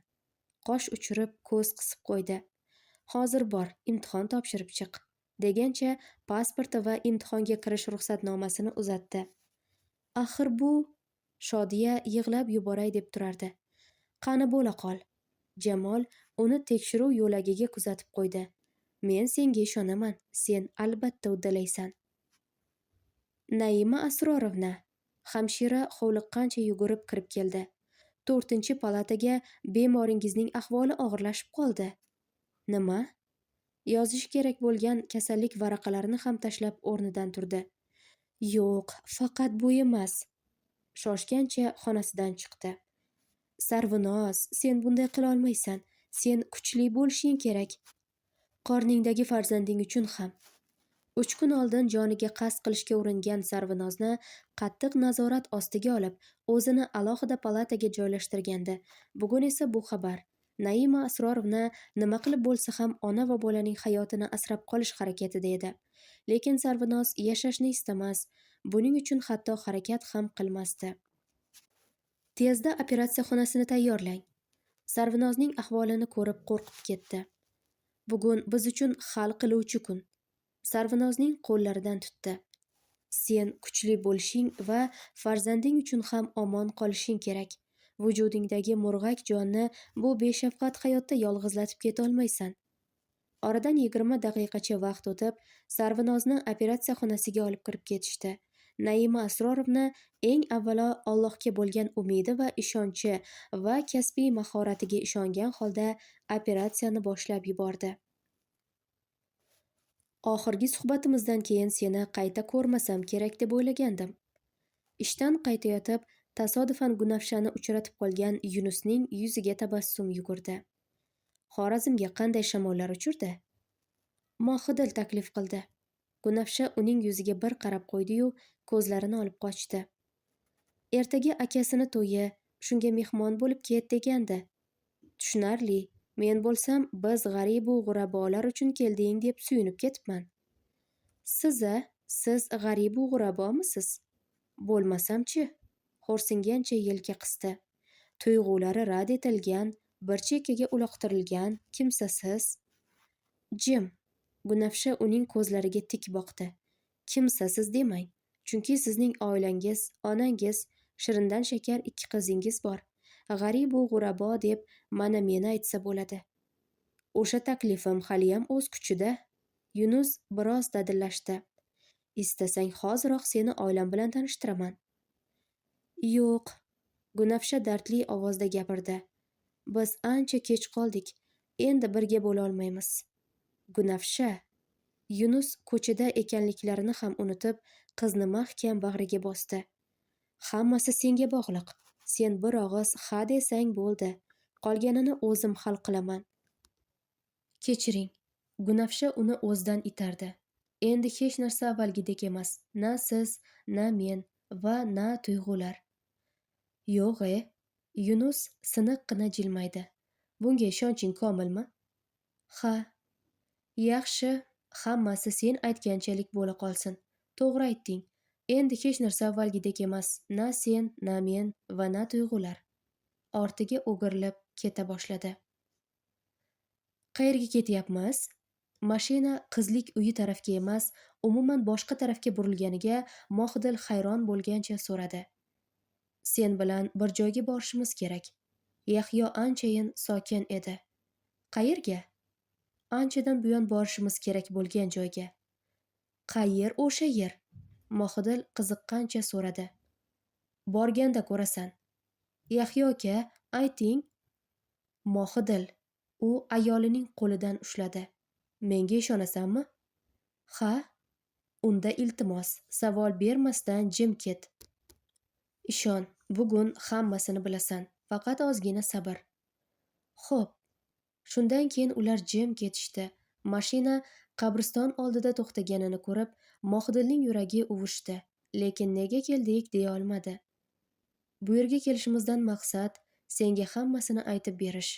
Qosh uchirib ko'z qisib qo'ydi. Hozir bor, imtihon topshirib chiq, degancha pasporti va imtihonga kirish ruxsatnomasini uzatdi. Axir bu... Shodiya yig'lab yuboray deb turardi. Qani bo'la qol. Jamol uni tekshiruv yo'lagiga kuzatib qo'ydi. Men senga ishonaman, sen albatta uddalaysan. Naima Asrorovna. Hamshira hovliqqancha yugurib kirib keldi. 4-palataga bemoringizning ahvoli og'irlashib qoldi. Nima? Yozish kerak bo'lgan kasallik varaqalarini ham tashlab o'rnidan turdi. Yo'q, faqat bu emas. Shoshgancha xonasidan chiqdi. Sarvinoz, sen bunday qila olmaysan. Sen kuchli bo'lishing kerak. Qorningdagi farzanding uchun ham. 3 kun oldin joniga qasd qilishga uringan Sarvinozni qattiq nazorat ostiga olib, o'zini alohida palataga joylashtirgandi. Bugun esa bu xabar. Naima Asrorovna nima qilib bo'lsa ham ona va bolaning hayotini asrab qolish harakatida edi. Lekin Sarvinoz yashashni istamas, buning uchun hatto harakat ham qilmasdi. Tezda operatsiya xonasini tayyorlang. Sarvinozning ahvolini ko'rib qo'rqib ketdi. Bugun biz uchun hal qiluvchi kun. Sarvinozning qo'llaridan tutdi. Sen kuchli bo'lishing va farzanding uchun ham omon qolishing kerak. Vujudingdagi murg'ak jonni bu beshafqat hayotda yolg'izlatib keta olmaysan. Oradan 20 daqiqacha vaqt o'tib, Sarvinozni operatsiya xonasiga olib kirib ketishdi. Naima Asrorovna eng avvalo Allohga bo'lgan umidi va ishonchi va kasbiy mahoratiga ishongan holda operatsiyani boshlab yubordi. Oxirgi suhbatimizdan keyin seni qayta ko'rmasam kerak deb o'ylagandim. Ishdan qaytayotib, tasodifan Gunafshani uchratib qolgan Yunusning yuziga tabassum yugurdi. Xorazmga qanday shamollar uchirdi? Mohidil taklif qildi. Gunafsha uning yuziga bir qarab qo'ydi-yu, ko'zlarini olib qochdi. Ertaga akasini to'yi, shunga mehmon bo'lib ket degandi. Tushunarli. Men bo'lsam, biz g'aribu g'urabolar uchun kelding deb suyunib ketibman. Siz g'aribu g'urabomisiz? Bo'lmasam-chi? Xo'rsingancha yelka qisdi. Tuyg'ulari rad etilgan, bir chekkaga uloqtirilgan, kimsasiz. Jim. Bunafsha uning ko'zlariga tik boqdi. Kimsasiz demang. Chunki sizning oilangiz, onangiz, shirindan shakar 2 qizingiz bor. G'aribu g'urabo deb mana meni aytsa bo'ladi. O'sha taklifim haliyam o'z kuchida. Yunus biroz dadillashdi. Istasang hoziroq seni oilam bilan tanishtiraman. Yo'q. Gunafsha dardli ovozda gapirdi. Biz ancha kech qoldik. Endi birga bo'la olmaymiz. Gunafsha. Yunus ko'chada ekanliklarini ham unutib, qizni mahkam bag'riga bosdi. Hammasi senga bog'liq. Sen bir og'iz ha desang bo'ldi. Qolganini o'zim hal qilaman. Kechiring. Gunafsha uni o'zidan itardi. Endi hech narsa avvalgidek emas. Na siz, na men va na tuyg'ular. Yo'q-e. Yunus siniqqina jilmaydi. Bunga ishonching komilmi? Ha. Yaxshi, hammasi sen aytganchalik bo'la qolsin. To'g'ri aytding. Endi hech narsa avvalgidek emas. Na sen, na men va na tuyg'ular. Ortiga o'girilib keta boshladi. Qayerga ketyapmiz? Mashina qizlik uyi tarafga emas, umuman boshqa tarafga burilganiga Mohidil hayron bo'lgancha so'radi. Sen bilan bir joyga borishimiz kerak. Yahyo anchayin sokin edi. Qayerga? Anchadan buyon borishimiz kerak bo'lgan joyga. Qayer o'sha yer? Mohidil qiziqqancha so'radi. Borganda ko'rasan. Yahyo aka, ayting. Mohidil. U ayolining qo'lidan ushladi. Menga ishonasanmi? Ha? Unda iltimos, savol bermasdan jim ket. Ishon, bugun hammasini bilasan. Faqat ozgina sabr. Xo'p. Shundan keyin ular jim ketishdi. Mashina qabriston oldida to'xtaganini ko'rib, Mohidilning yuragi uvushdi, lekin nega keldik deya olmadi. Bu yerga kelishimizdan maqsad senga hammasini aytib berish.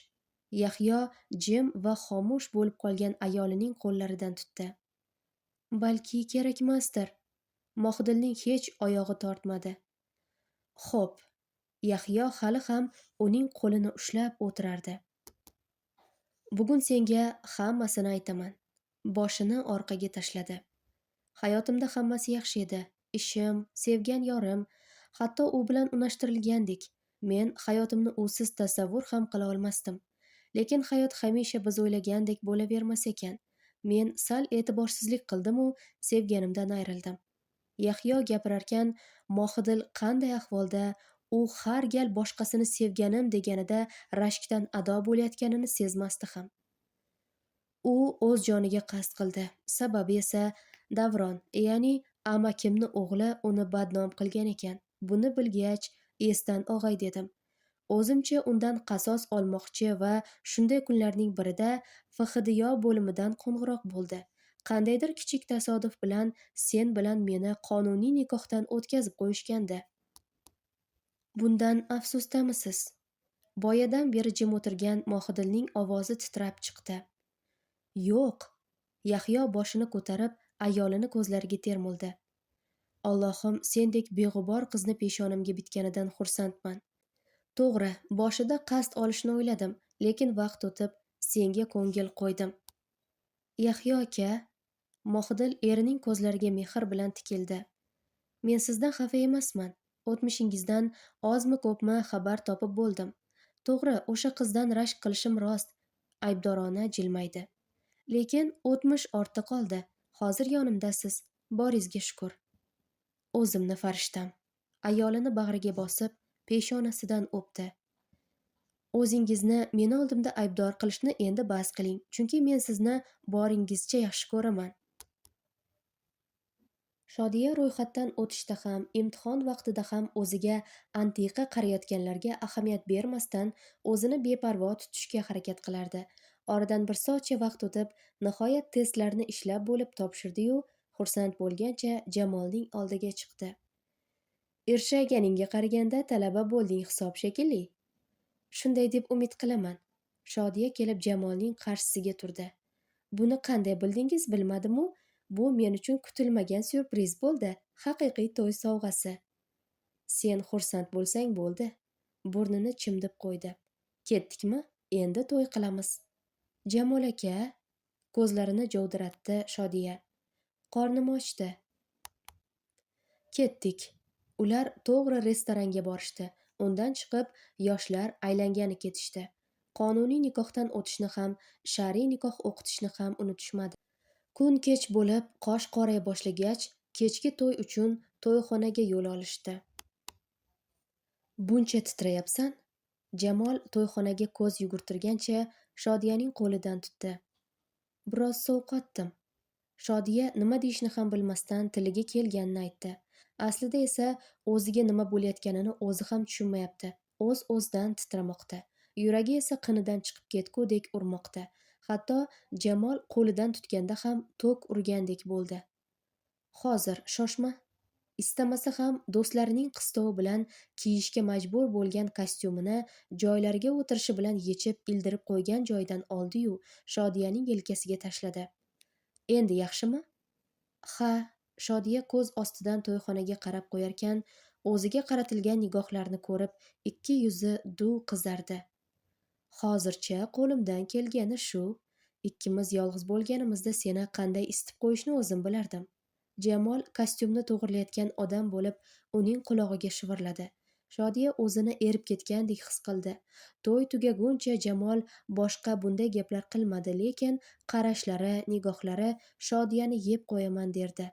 Yahyo jim va xomush bo'lib qolgan ayolining qo'llaridan tutdi. Balki kerakmasdir. Mohidilning hech oyog'i tortmadi. Xo'p. Yahyo hali ham uning qo'lini ushlab o'tirardi. Bugun senga hammasini aytaman. Boshini orqaga tashladi. Hayotimda hammasi yaxshi edi. Ishim, sevgan yorim, hatto u bilan unashtirilgandik. Men hayotimni usiz tasavvur ham qila olmasdim. Lekin hayot hamisha biz o'ylagandek bo'lavermas ekan. Men sal e'tiborsizlik qildim-u, sevganimdan ayrildim. Yahyo gapirarkan, Mohidil qanday ahvolda, u har gal boshqasini sevganim deganida rashkdan ado bo'layotganini sezmasdi ham. U o'z joniga qasd qildi. Sababi esa Davron, ya'ni amakimni o'g'li uni badnom qilgan ekan. Buni bilgach, esdan og'ay dedim. O'zimcha undan qasos olmoqchi va shunday kunlarning birida FHDYO bo'limidan qo'ng'iroq bo'ldi. Qandaydir kichik tasodif bilan sen bilan meni qonuniy nikohdan o'tkazib qo'yishgandi. Bundan afsusdamisiz? Boyadan beri jim o'tirgan Mohidilning ovozi titrab chiqdi. Yo'q. Yahyo boshini ko'tarib, ayolini ko'zlariga termuldi. Allohim, sendek beg'ubor qizni peshonamga bitganidan xursandman. To'g'ri, boshida qasd olishni o'yladim, lekin vaqt o'tib, senga ko'ngil qo'ydim. Yahyo aka, Mohidil erining ko'zlariga mehr bilan tikildi. Men sizdan xafa emasman. O'tmishingizdan ozmi ko'pmi xabar topib bo'ldim. To'g'ri, o'sha qizdan rashk qilishim rost. Aybdorona jilmaydi. Lekin o'tmish ortda qoldi. Hozir yonimdasiz. Boringizga shukr. O'zimni farishtam. Ayolini bag'riga bosib, peshonasidan o'pdi. O'zingizni meni oldimda aybdor qilishni endi bas qiling, chunki men sizni boringizcha yaxshi ko'raman. Shodiya ro'yxatdan o'tishda ham, imtihon vaqtida ham o'ziga antiqa qarayotganlarga ahamiyat bermasdan o'zini beparvo tutishga harakat qilardi. Oradan bir soatcha vaqt o'tib, nihoyat testlarni ishlab bo'lib topshirdi-yu, xursand bo'lgancha Jamolning oldiga chiqdi. Irshayganingga qaraganda talaba bo'lding hisob shekilli. Shunday deb umid qilaman. Shodiya kelib Jamolning qarshisiga turdi. Buni qanday bildingiz bilmadim-u, bu men uchun kutilmagan syurpriz bo'ldi. Haqiqiy to'y sovg'asi. Sen xursand bo'lsang bo'ldi. Burnini chimdib qo'ydi. Ketdikmi? Endi to'y qilamiz. Jamol aka, ko'zlarini jovdiratdi Shodiya. Qornim ochdi. Ketdik. Ular to'g'ri restoranga borishdi. Undan chiqib, yoshlar aylangani ketishdi. Qonuniy nikohdan o'tishni ham, shar'iy nikoh o'qitishni ham unutishmadi. Kun kech bo'lib, qosh qoraya boshlagach, kechki to'y uchun to'yxonaga yo'l olishdi. Buncha titrayapsan? Jamol to'yxonaga ko'z yugurtirgancha Shodiyaning qo'lidan tutdi. Biroz sovqotdim. Shodiya nima deyishni ham bilmasdan tiliga kelganini aytdi. Aslida esa o'ziga nima bo'layotganini o'zi ham tushunmayapti. O'z-o'zidan titramoqda. Yuragi esa qinidan chiqib ketgudek urmoqda. Hatto Jamol qo'lidan tutganda ham tok urgandek bo'ldi. Hozir shoshma. Istamasa ham do'stlarining qistovi bilan kiyishga majbur bo'lgan kostyumini joylariga o'tirishi bilan yechib ildirib qo'ygan joyidan oldi-yu Shodiyaning yelkasiga tashladi. Endi yaxshimi? Ha, Shodiya ko'z ostidan to'yxonaga qarab qo'yarkan, o'ziga qaratilgan nigohlarni ko'rib, ikki yuzi duv qizardi. Hozircha qo'limdan kelgani shu. Ikkimiz yolg'iz bo'lganimizda seni qanday isitib qo'yishni o'zim bilardim. Jamol kostyumni to'g'irlayotgan odam bo'lib, uning qulog'iga shivirladi. Shodiya o'zini erib ketgandek his qildi. To'y tugaguncha Jamol boshqa bunday gaplar qilmadi, lekin qarashlari, nigohlari Shodiyani yeb qo'yaman derdi.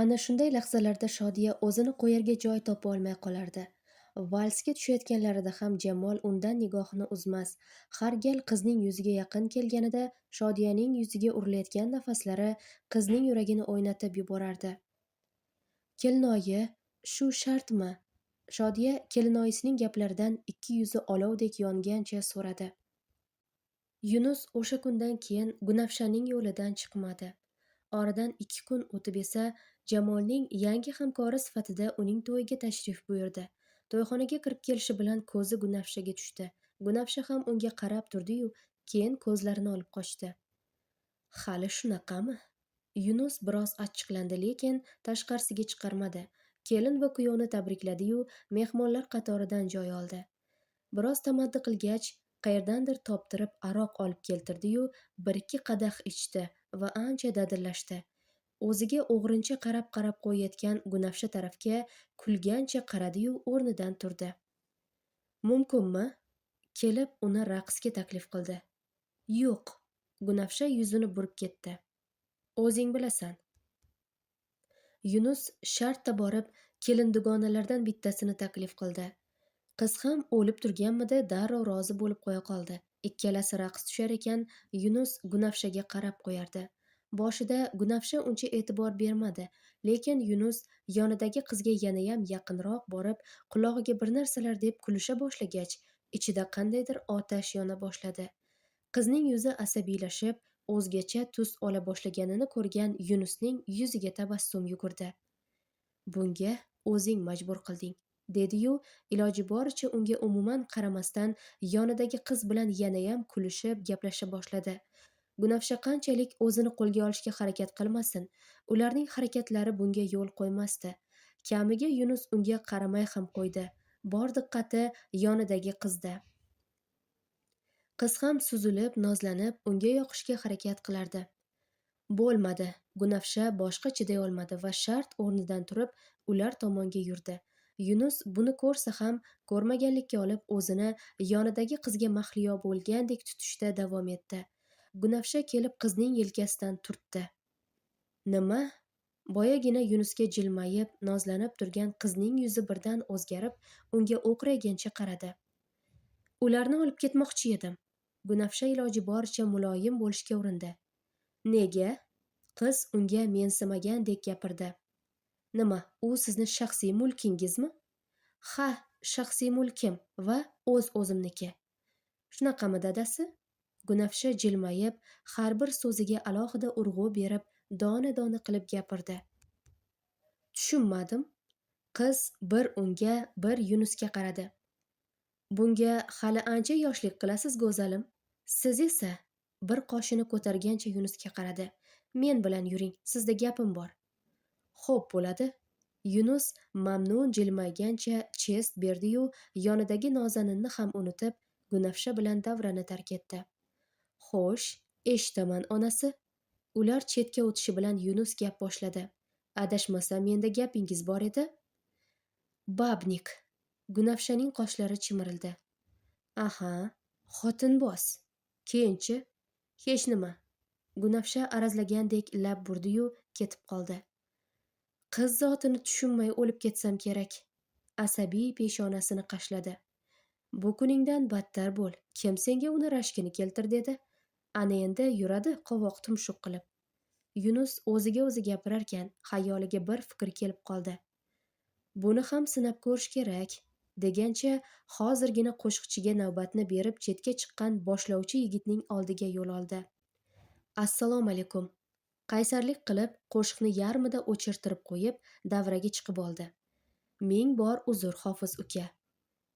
Ana shunday lahzalarda Shodiya o'zini qo'yarga joy topa olmay qolardi. Valsga tushayotganlarida ham Jamol undan nigohini uzmas. Har gal qizning yuziga yaqin kelganida Shodiyaning yuziga urilayotgan nafaslari qizning yuragini o'ynatib yuborardi. Kelinoyi, shu shartmi? Shodiya kelinoyisining gaplaridan ikki yuzi olovdek yongancha so'radi. Yunus o'sha kundan keyin Gunafshaning yo'lidan chiqmadi. Oradan 2 kun o'tib esa Jamolning yangi hamkori sifatida uning to'yiga tashrif buyurdi. To'yxonaga kirib kelishi bilan ko'zi Gunafshaga tushdi. Gunafsha ham unga qarab turdi-yu, keyin ko'zlarini olib qochdi. Hali shunaqami? Yunus biroz achchiqlandi, lekin tashqarisiga chiqarmadi. Kelin va kuyovni tabrikladi-yu, mehmonlar qatoridan joy oldi. Biroz tamaddi qilgach, qayerdandir toptirib aroq olib keltirdi-yu, 1-2 qadah ichdi va ancha dadillashdi. O'ziga o'g'rincha qarab-qarab qo'yayotgan Gunafsha tarafga kulgancha qaradi-yu, o'rnidan turdi. Mumkinmi? Kelib uni raqsga taklif qildi. Yo'q. Gunafsha yuzini burib ketdi. O'zing bilasan. Yunus shartta borib, kelin dugonalardan bittasini taklif qildi. Qiz ham o'lib turganmidi, darrov rozi bo'lib qo'ya qoldi. Ikkalasi raqs tushar ekan, Yunus Gunafshaga qarab qo'yardi. Boshida Gunafsha uncha e'tibor bermadi, lekin Yunus yonidagi qizga yanayam yaqinroq borib, qulog'iga bir narsalar deb kulisha boshlagach, ichida qandaydir otash yona boshladi. Qizning yuzi asabiylashib, o'zgacha tus ola boshlaganini ko'rgan Yunusning yuziga tabassum yugurdi. Bunga o'zing majbur qilding, dedi-yu, iloji boricha unga umuman qaramasdan yonidagi qiz bilan yanayam kulishib gaplasha boshladi. Gunafsha qanchalik o'zini qo'lga olishga harakat qilmasin, ularning harakatlari bunga yo'l qo'ymasdi. Kamiga Yunus unga qaramay ham qo'ydi. Bor diqqati yonidagi qizda. Qiz ham suzilib, nozlanib, unga yoqishga harakat qilardi. Bo'lmadi. Gunafsha boshqa chiday olmadi va shart o'rnidan turib, ular tomonga yurdi. Yunus buni ko'rsa ham ko'rmaganlikka olib o'zini yonidagi qizga mahliyo bo'lgandek tutishda davom etdi. Gunafsha kelib qizning yelkasidan turtdi. Nima? Boyagina Yunusga jilmayib, nozlanib turgan qizning yuzi birdan o'zgarib, unga o'qraygancha qaradi. Ularni olib ketmoqchi edim. Gunafsha iloji boricha muloyim bo'lishga urindi. Nega? Qiz unga mensimagandek gapirdi. Nima, u sizni shaxsiy mulkingizmi? Ha, shaxsiy mulkim va o'zimniki. Shunaqami dadasi? Gunafsha jilmayib, har bir so'ziga alohida urg'u berib, dona-dona qilib gapirdi. Tushunmadim. Qiz bir unga, bir Yunusga qaradi. Bunga hali ancha yoshlik qilasiz, go'zalim. Siz esa bir qoshini ko'targancha Yunusga qaradi. Men bilan yuring, sizda gapim bor. Xo'p bo'ladi. Yunus mamnun jilmaygancha chest berdi-yu, yonidagi Nozaninni ham unutib, Gunafsha bilan davrani tark etdi. Xo'sh, eshitaman onasi. Ular chetga o'tishi bilan Yunus gap boshladi. Adashmasam menda gapingiz bor edi? Babnik. Gunafshaning qoshlari chimirildi. Aha, xotinboz. Keyinchi? Hech nima. Gunafsha arazlagandek lab burdi-yu, ketib qoldi. Qiz zotini tushunmay o'lib ketsam kerak. Asabiy peshonasini qashladi. Bu kuningdan battar bo'l. Kim senga uni rashkini keltir dedi? Ana endi yuradi qovoq tumshuq qilib. Yunus o'ziga o'zi gapirarkan, xayoliga bir fikr kelib qoldi. Buni ham sinab ko'rish kerak, degancha hozirgina qo'shiqchiga navbatni berib chetga chiqqan boshlovchi yigitning oldiga yo'l oldi. Assalomu alaykum. Qaysarlik qilib, qo'shiqni yarmida o'chirtirib qo'yib, davraga chiqib oldi. Ming bor uzr, Hofiz uka.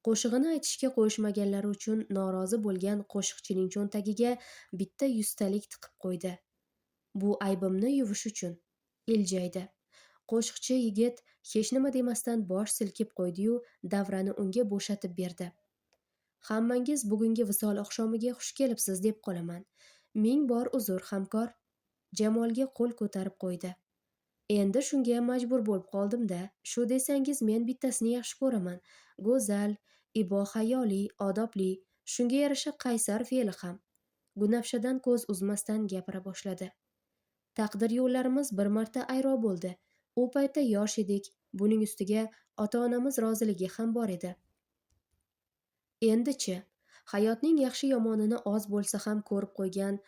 Qo'shig'ini aytishga qo'yishmaganlari uchun norozi bo'lgan qo'shiqchining cho'ntagiga bitta 100 talik tiqib qo'ydi. Bu aybimni yuvish uchun. Iljaydi. Qo'shiqchi yigit hech nima demasdan bosh silkib qo'ydi-yu, davrani unga bo'shatib berdi. Hammangiz bugungi visol oqshomiga xush kelibsiz deb qolaman. Ming bor uzr, hamkor. Jamolga qo'l ko'tarib qo'ydi. Endi shunga majbur bo'lib qoldim-da. Shu desangiz men bittasini yaxshi ko'raman. Go'zal, ibo hayoli, odobli, shunga yarasha qaysar fe'li ham. Gunafshadan ko'z uzmasdan gapira boshladi. Taqdir yo'llarimiz bir marta ayro bo'ldi. U paytda yosh edik. Buning ustiga ota-onamiz roziligi ham bor edi. Endi-chi, hayotning yaxshi yomonini oz bo'lsa ham ko'rib qo'ygan,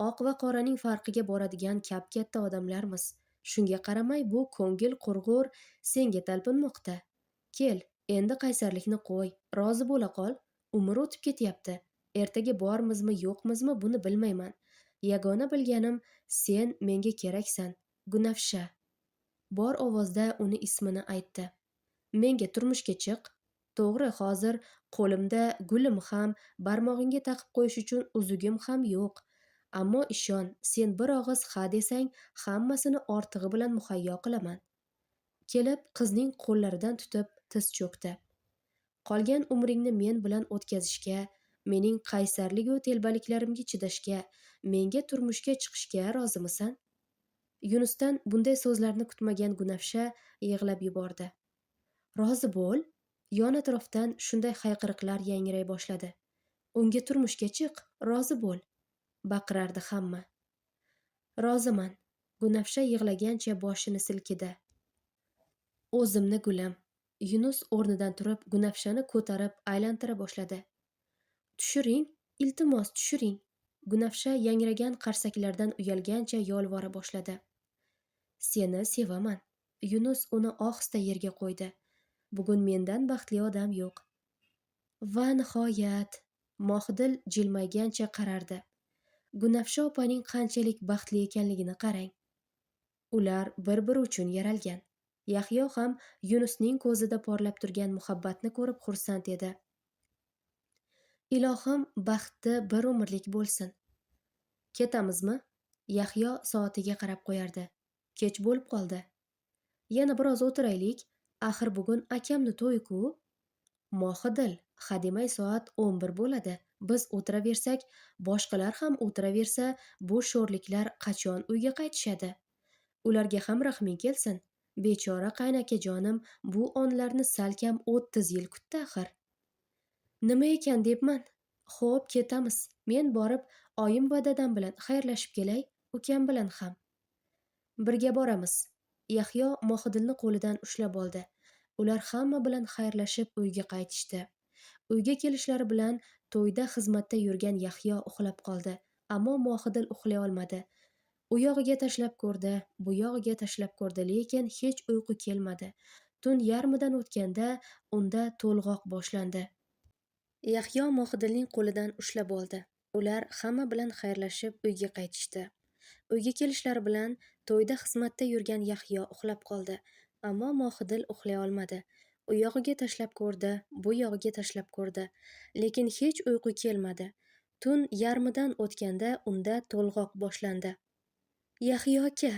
oq va qoraning farqiga boradigan kap-katta odamlarmiz. Shunga qaramay bu ko'ngil qurg'ur senga talpinmoqda. Kel, endi qaysarlikni qo'y, rozi bo'la qol. Umr o'tib ketyapti. Ertaga bormizmi, yo'qmizmi buni bilmayman. Yagona bilganim sen menga keraksan, Gunafsha. Bor ovozda uni ismini aytdi. Menga turmushga chiq. To'g'ri, hozir qo'limda gulim ham, barmog'ingga taqib qo'yish uchun uzugim ham yo'q. Ammo ishon, sen bir og'iz ha desang, hammasini ortig'i bilan muhayyo qilaman. Kelib qizning qo'llaridan tutib tiz cho'kdi. Qolgan umringni men bilan o'tkazishga, mening qaysarligu telbaliklarimga chidashga, menga turmushga chiqishga rozimisan? Yunusdan bunday so'zlarni kutmagan Gunafsha yig'lab yubordi. Rozi bo'l. Yon atrofdan shunday hayqiriqlar yangray boshladi. Unga turmushga chiq, rozi bo'l, baqirardi hamma. Roziman. Gunafsha yig'lagancha boshini silkidi. O'zimni gulim. Yunus o'rnidan turib Gunafshani ko'tarib aylantira boshladi. Tushiring, iltimos tushiring. Gunafsha yangragan qarsaklardan uyalgancha yolvora boshladi. Seni sevaman. Yunus uni ohista yerga qo'ydi. Bugun mendan baxtli odam yo'q. Va nihoyat, Mohdil jilmaygancha qarardi. Gunafsha opaning qanchalik baxtli ekanligini qarang. Ular bir-biri uchun yaralgan. Yahyo ham Yunusning ko'zida porlab turgan muhabbatni ko'rib xursand edi. Ilohim baxti bir umrlik bo'lsin. Ketamizmi? Yahyo soatiga qarab qo'yardi. Kech bo'lib qoldi. Yana biroz o'tiraylik. Axir bugun akamni to'yi-ku. Mohidil, hademay soat 11 bo'ladi. Biz o'tiraversak, boshqalar ham o'tiraversa, bu sho'rliklar qachon uyga qaytishadi? Ularga ham rahming kelsin. Bechora qaynakajonim bu onlarni salkam 30 yil kutdi axir. Nima ekan debman? Xo'p, ketamiz. Men borib oyim va dadam bilan xayrlashib kelay, ukam bilan ham. Birga boramiz. Yahyo Mohidilni qo'lidan ushlab oldi. Ular hamma bilan xayrlashib uyga qaytishdi. Uyga kelishlari bilan to'yda xizmatda yurgan Yahyo uxlab qoldi, ammo Mohidil uxlay olmadi. U yog'iga tashlab ko'rdi, bu yog'iga tashlab ko'rdi, lekin hech uyqu kelmadi. Tun yarmidan o'tganda unda to'lg'oq boshlandi. Yahyo Mohidilning qo'lidan ushlab oldi. Ular hamma bilan xayrlashib uyga qaytishdi. Uyga kelishlari bilan to'yda xizmatda yurgan Yahyo uxlab qoldi, ammo Mohidil uxlay olmadi. U yog'iga tashlab ko'rdi, bu yog'iga tashlab ko'rdi, lekin hech uyqu kelmadi. Tun yarmidan o'tganda unda to'lg'oq boshlandi. Yahyo aka,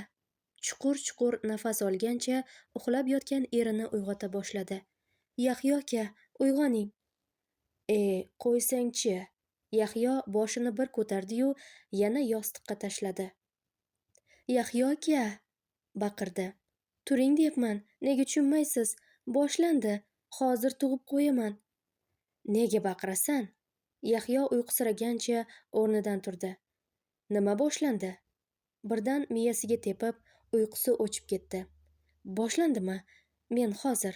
chuqur nafas olgancha uxlab yotgan erini uyg'ota boshladi. Yahyo aka, uyg'oning. Qo'ysang-chi. Yahyo boshini bir ko'tardi-yu, yana yostiqqa tashladi. Yahyo aka, baqirdi. Turing deyapman, nega tushunmaysiz? Boshlandi. Hozir tug'ib qo'yaman. Nega baqirasan? Yahyo uyqusiragancha o'rnidan turdi. Nima boshlandi? Birdan miyasiga tepib, uyqusi o'chib ketdi. Boshlandimi? Men hozir.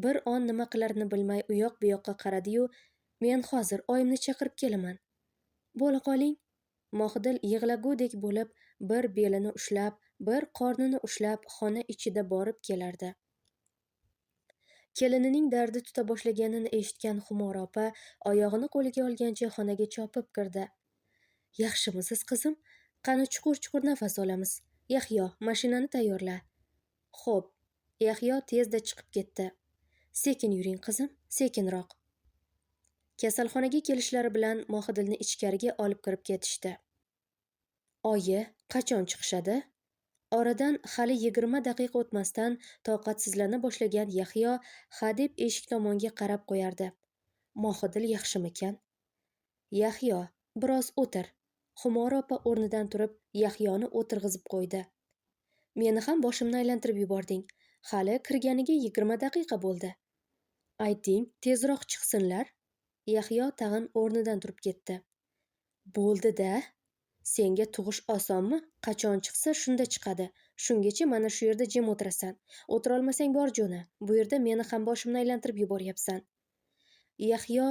Bir on nima qilarini bilmay uyoq bu yoqqa qaradi-yu, men hozir oyimni chaqirib kelaman. Bo'la qoling. Mohidil yig'lagudek bo'lib, bir belini ushlab, bir qornini ushlab xona ichida borib kelardi. Kelinining dardi tuta boshlaganini eshitgan Xumora opa oyog'ini qo'liga olgancha xonaga chopib kirdi. Yaxshimisiz qizim? Qani chuqur nafas olamiz. Yahyo, mashinani tayyorla. Xo'p. Yahyo tezda chiqib ketdi. Sekin yuring qizim, sekinroq. Kasalxonaga kelishlari bilan Mohidilni ichkariga olib kirib ketishdi. Oyi, qachon chiqishadi? Oradan hali 20 daqiqa o'tmasdan toqatsizlana boshlagan Yahyo hadeb eshik tomonga qarab qo'yardi. Mohidil yaxshimikan? Yahyo, biroz o'tir. Xumora opa o'rnidan turib Yahyoni o'tirg'izib qo'ydi. Meni ham boshimni aylantirib yubording. Hali kirganiga 20 daqiqa bo'ldi. Ayting, tezroq chiqsinlar. Yahyo tag'in o'rnidan turib ketdi. Bo'ldi-da. Senga tug'ish osonmi? Qachon chiqsa shunda chiqadi. Shungacha mana shu yerda jim o'tirasan. O'tirolmasang bor jo'na. Bu yerda meni ham boshimni aylantirib yuboryapsan. Yahyo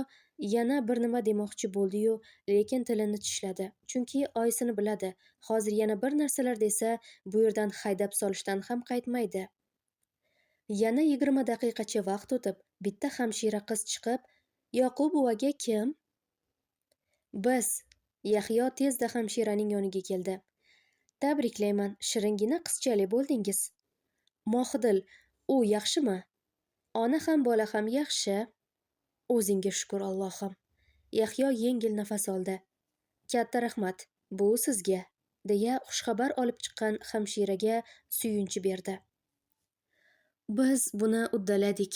yana bir nima demoqchi bo'ldi-yu, lekin tilini tishladi. Chunki oyisini biladi. Hozir yana bir narsalar desa, bu yerdan haydab solishdan ham qaytmaydi. Yana 20 daqiqacha vaqt o'tib, bitta hamshira qiz chiqib, "Yoqub buvaga kim?" Biz. Yahyo tezda hamshiraning yoniga keldi. Tabriklayman, shiringina qizchali bo'ldingiz. Mohidil, u yaxshimi? Ona ham bola ham yaxshi. O'zingga shukr Allohim. Yahyo yengil nafas oldi. Katta rahmat, bu sizga, deya xushxabar olib chiqqan hamshiraga suyunchi berdi. Biz buni uddaladik.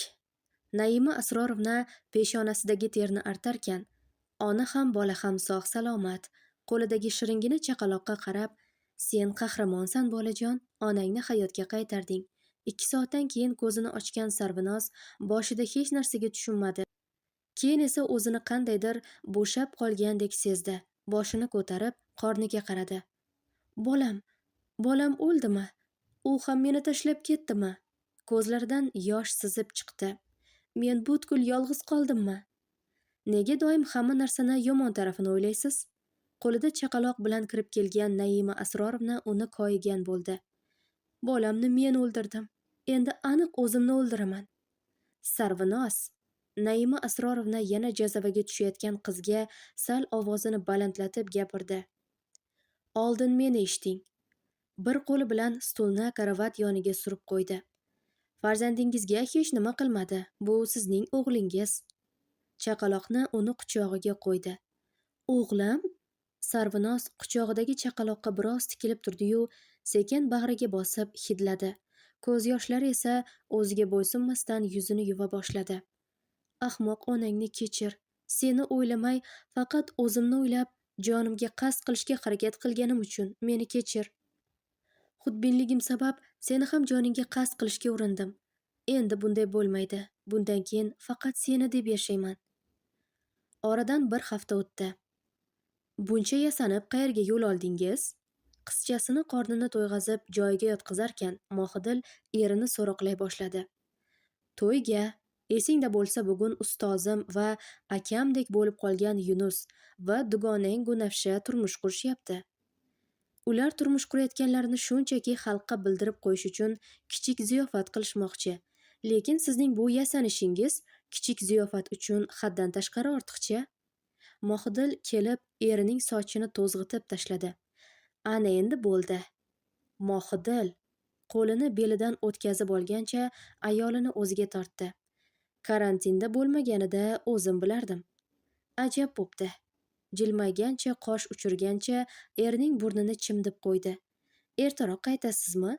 Naima Asrorovna peshonasidagi terni artarkan, ona ham bola ham sog' salomat, qo'lidagi shiringina chaqaloqqa qarab, sen qahramonsan bolajon, onangni hayotga qaytarding. 2 soatdan keyin ko'zini ochgan Sarvinoz boshida hech narsaga tushunmadi. Keyin esa o'zini qandaydir bo'shab qolgandek sezdi. Boshini ko'tarib, qorniga qaradi. Bolam o'ldimi? U ham meni tashlab ketdimi? Ko'zlaridan yosh sizib chiqdi. Men butkul yolg'iz qoldimmi? Nega doim hamma narsani yomon tarafini o'ylaysiz? Qo'lida chaqaloq bilan kirib kelgan Naima Asrorovna uni koyigan bo'ldi. Bolamni men o'ldirdim. Endi aniq o'zimni o'ldiraman. Sarvinoz. Naima Asrorovna yana jazavaga tushayotgan qizga sal ovozini balandlatib gapirdi. Oldin meni eshiting. Bir qo'li bilan stulni karavot yoniga surib qo'ydi. Farzandingizga hech nima qilmadi. Bu sizning o'g'lingiz. Chaqaloqni uni quchog'iga qo'ydi. O'g'lim? Sarvinoz quchog'idagi chaqaloqqa biroz tikilib turdi-yu, sekin bag'riga bosib hidladi. Ko'z yoshlari esa o'ziga bo'ysunmasdan yuzini yuva boshladi. Ahmoq onangni kechir. Seni o'ylamay, faqat o'zimni o'ylab, jonimga qasd qilishga harakat qilganim uchun meni kechir. Xudbinligim sabab seni ham joningga qasd qilishga urindim. Endi bunday bo'lmaydi. Bundan keyin faqat seni deb yashayman. Oradan bir hafta o'tdi. Buncha yasanib qayerga yo'l oldingiz? Qizchasini qornini to'yg'azib joyiga yotqizarkan, Mohidil erini so'roqlay boshladi. To'yga, esingda bo'lsa bugun ustozim va akamdek bo'lib qolgan Yunus va dugonang Gunafsha turmush qurishyapti. Ular turmush qurayotganlarini shunchaki xalqqa bildirib qo'yish uchun kichik ziyofat qilishmoqchi. Lekin sizning bu yasanishingiz kichik ziyofat uchun haddan tashqari ortiqcha. Mohidil kelib erining sochini to'zg'itib tashladi. Ana endi bo'ldi. Mohidil qo'lini belidan o'tkazib olgancha ayolini o'ziga tortdi. Karantinda bo'lmaganida o'zim bilardim. Ajab bo'pti. Jilmaygancha qosh uchirgancha erining burnini chimdib qo'ydi. Ertaroq qaytasizmi?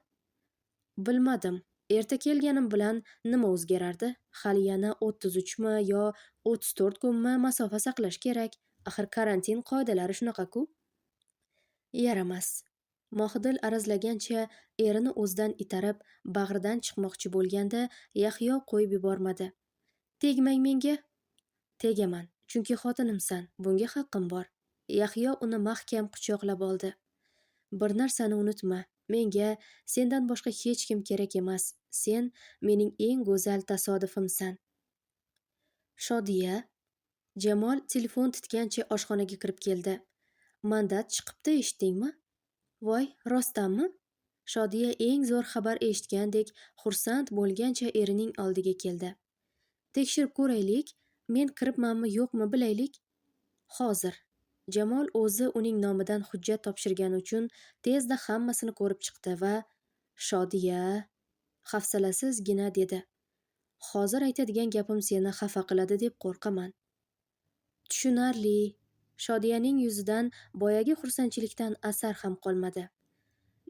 Bilmadim. Erta kelganim bilan nima o'zgarardi? Hali yana 33 mi yo 34 kunmi masofa saqlash kerak. Axir karantin qoidalari shunaqa-ku. Yaramas. Mohidil arazlagancha erini o'zidan itarib, bag'ridan chiqmoqchi bo'lganda Yahyo qo'yib yubormadi. Tegmang menga. Tegaman, chunki xotinimsan. Bunga haqqim bor. Yahyo uni mahkam quchoqlab oldi. Bir narsani unutma. Menga sendan boshqa hech kim kerak emas. Sen mening eng go'zal tasodifimsan. Shodiya. Jamol telefon tutgancha oshxonaga kirib keldi. Mandat chiqibdi, eshitdingmi? Voy, rostdanmi? Shodiya eng zo'r xabar eshitgandek xursand bo'lgancha erining oldiga keldi. Tekshirib ko'raylik, men kiribmanmi yo'qmi bilaylik. Hozir. Jamol o'zi uning nomidan hujjat topshirgani uchun tezda hammasini ko'rib chiqdi va Shodiya hafsalasizgina dedi. Hozir aytadigan gapim seni xafa qiladi deb qo'rqaman. Tushunarli. Shodiyaning yuzidan boyagi xursandchilikdan asar ham qolmadi.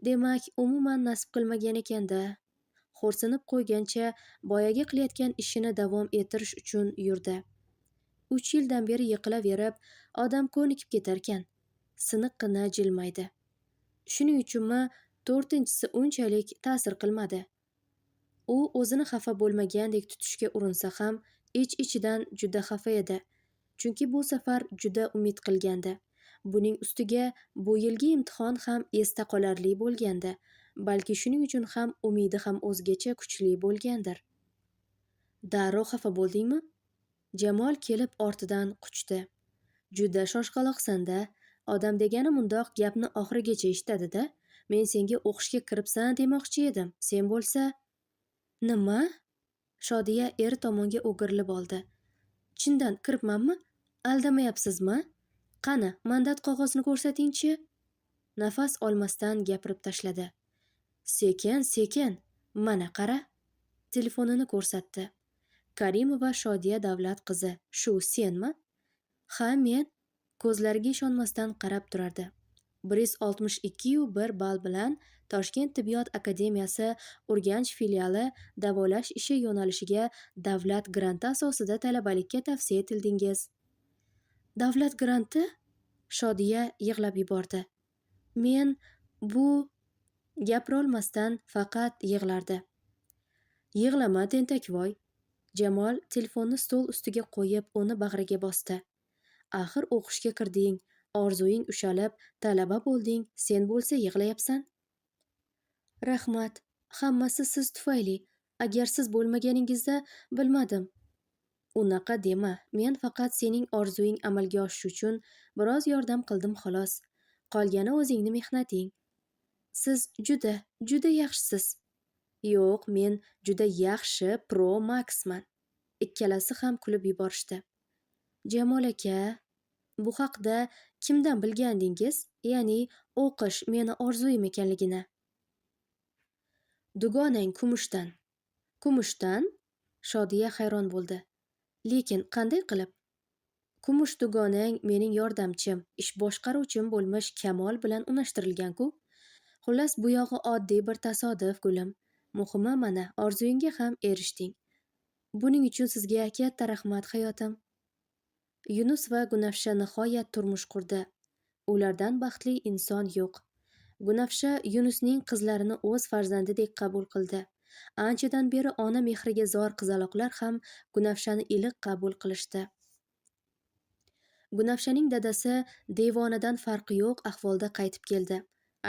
Demak, umuman nasib qilmagan ekanda. Xo'rsinib qo'ygancha boyagi qilayotgan ishini davom ettirish uchun yurdi. 3 yildan beri yiqilaverib, odam ko'nikib ketarkan. Siniqqina jilmaydi. Shuning uchunmi 4-inchisi unchalik ta'sir qilmadi. U o'zini xafa bo'lmagandek tutishga urinsa ham, ich-ichidan juda xafa edi. Chunki bu safar juda umid qilgandi. Buning ustiga bu yilgi imtihon ham esda qolarli bo'lgandi. Balki shuning uchun ham umidi ham o'zgacha kuchli bo'lgandir. Darrov xafa bo'ldingmi? Jamol kelib ortidan quchdi. Juda shoshqaloqsan-da. Odam degani mundoq gapni oxirigacha eshitadi-da. Men senga o'qishga kiribsan demoqchi edim. Sen bo'lsa... Nima? Shodiya eri tomonga o'girilib oldi. Chindan kiribmanmi? Aldamayapsizmi? Qani, mandat qog'ozini ko'rsating-chi. Nafas olmasdan gapirib tashladi. Sekin. Mana qara. Telefonini ko'rsatdi. Karimova Shodiya Davlat qizi. Shu senmi? Ha, men. Ko'zlariga ishonmasdan qarab turardi. 162.1 ball bilan Toshkent tibbiyot akademiyasi Urganch filiali davolash ishi yo'nalishiga davlat granti asosida talabalikka tavsiya etildingiz. Davlat granti? Shodiya yig'lab yubordi. Men bu... Gapirolmasdan faqat yig'lardi. Yig'lama, tentakvoy. Jamol telefonni stol ustiga qo'yib, uni bag'riga bosdi. Axir o'qishga kirding, orzuing ushalib, talaba bo'lding, sen bo'lsa yig'layapsan. Rahmat, hammasi siz tufayli. Agar siz bo'lmaganingizda bilmadim. Unaqa dema, men faqat sening orzuing amalga oshishi uchun biroz yordam qildim xolos. Qolgani o'zingni mehnating. Siz juda yaxshisiz. Yo'q, men juda yaxshi Pro Maxman. Ikkalasi ham kulib yuborishdi. Jamol aka, bu haqda kimdan bilgandingiz? Ya'ni o'qish meni orzuim ekanligini. Dugonang Kumushdan. Kumushdan? Shodiya hayron bo'ldi. Lekin qanday qilib? Kumush dugonang mening yordamchim, ish boshqaruvchim bo'lmish Kamol bilan unashtirilgan-ku. Xullas, bu yog'i oddiy bir tasodif, gulim. Muhimi mana, orzuyingga ham erishding. Buning uchun sizga katta rahmat, hayotim. Yunus va Gunafsha nihoyat turmush qurdi. Ulardan baxtli inson yo'q. Gunafsha Yunusning qizlarini o'z farzandidek qabul qildi. Anchadan beri ona mehriga zor qizaloqlar ham Gunafshani iliq qabul qilishdi. Gunafshaning dadasi devonadan farqi yo'q ahvolda qaytib keldi.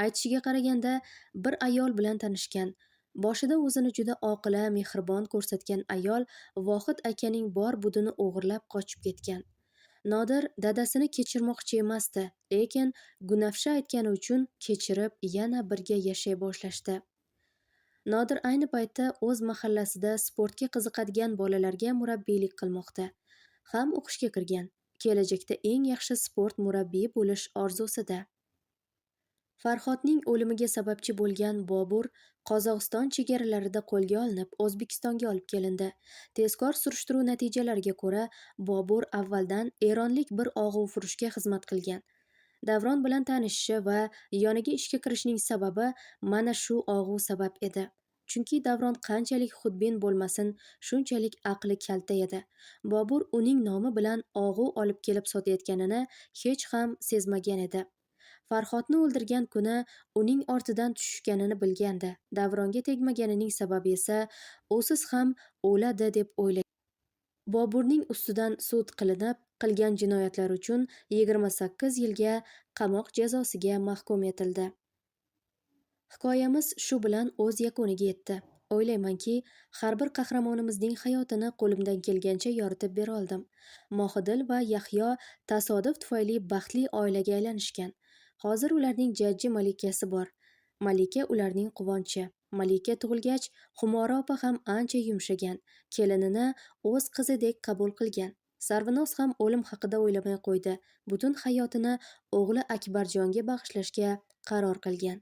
Aytishiga qaraganda bir ayol bilan tanishgan. Boshida o'zini juda oqila, mehribon ko'rsatgan ayol Vohid akaning bor budini o'g'irlab qochib ketgan. Nodir dadasini kechirmoqchi emasdi, lekin Gunafsha aytgani uchun kechirib yana birga yashay boshlashdi. Nodir ayni paytda o'z mahallasida sportga qiziqadigan bolalarga murabbiylik qilmoqda. Ham o'qishga kirgan. Kelajakda eng yaxshi sport murabbiyi bo'lish orzusida. Farhodning o'limiga sababchi bo'lgan Bobur Qozog'iston chegaralarida qo'lga olinib, O'zbekistonga olib kelindi. Tezkor surishtiruv natijalariga ko'ra, Bobur avvaldan eronlik bir og'ufurushga xizmat qilgan. Davron bilan tanishishi va yoniga ishga kirishining sababi mana shu og'u sabab edi. chunki Davron qanchalik xudbin bo'lmasin, shunchalik aqli kalta edi. Bobur uning nomi bilan og'u olib kelib sotayotganini hech ham sezmagan edi. Farhodni o'ldirgan kuni uning ortidan tushishganini bilgandi. Davronga tegmaganining sababi esa usiz ham o'ladi deb o'ylagan. Boburning ustidan sud qilinib, qilgan jinoyatlari uchun 28 yilga qamoq jazosiga mahkum etildi. Hikoyamiz shu bilan o'z yakuniga yetdi. O'ylaymanki, har bir qahramonimizning hayotini qo'limdan kelgancha yoritib bera oldim. Mohidil va Yahyo tasodif tufayli baxtli oilaga aylanishgan. Hozir ularning jajji malikasi bor. Malika ularning quvonchi. Malika tug'ilgach, Xumora opa ham ancha yumshagan. Kelinini o'z qizidek qabul qilgan. Sarvinoz ham o'lim haqida o'ylamay qo'ydi. Butun hayotini o'g'li Akbarjonga bag'ishlashga qaror qilgan.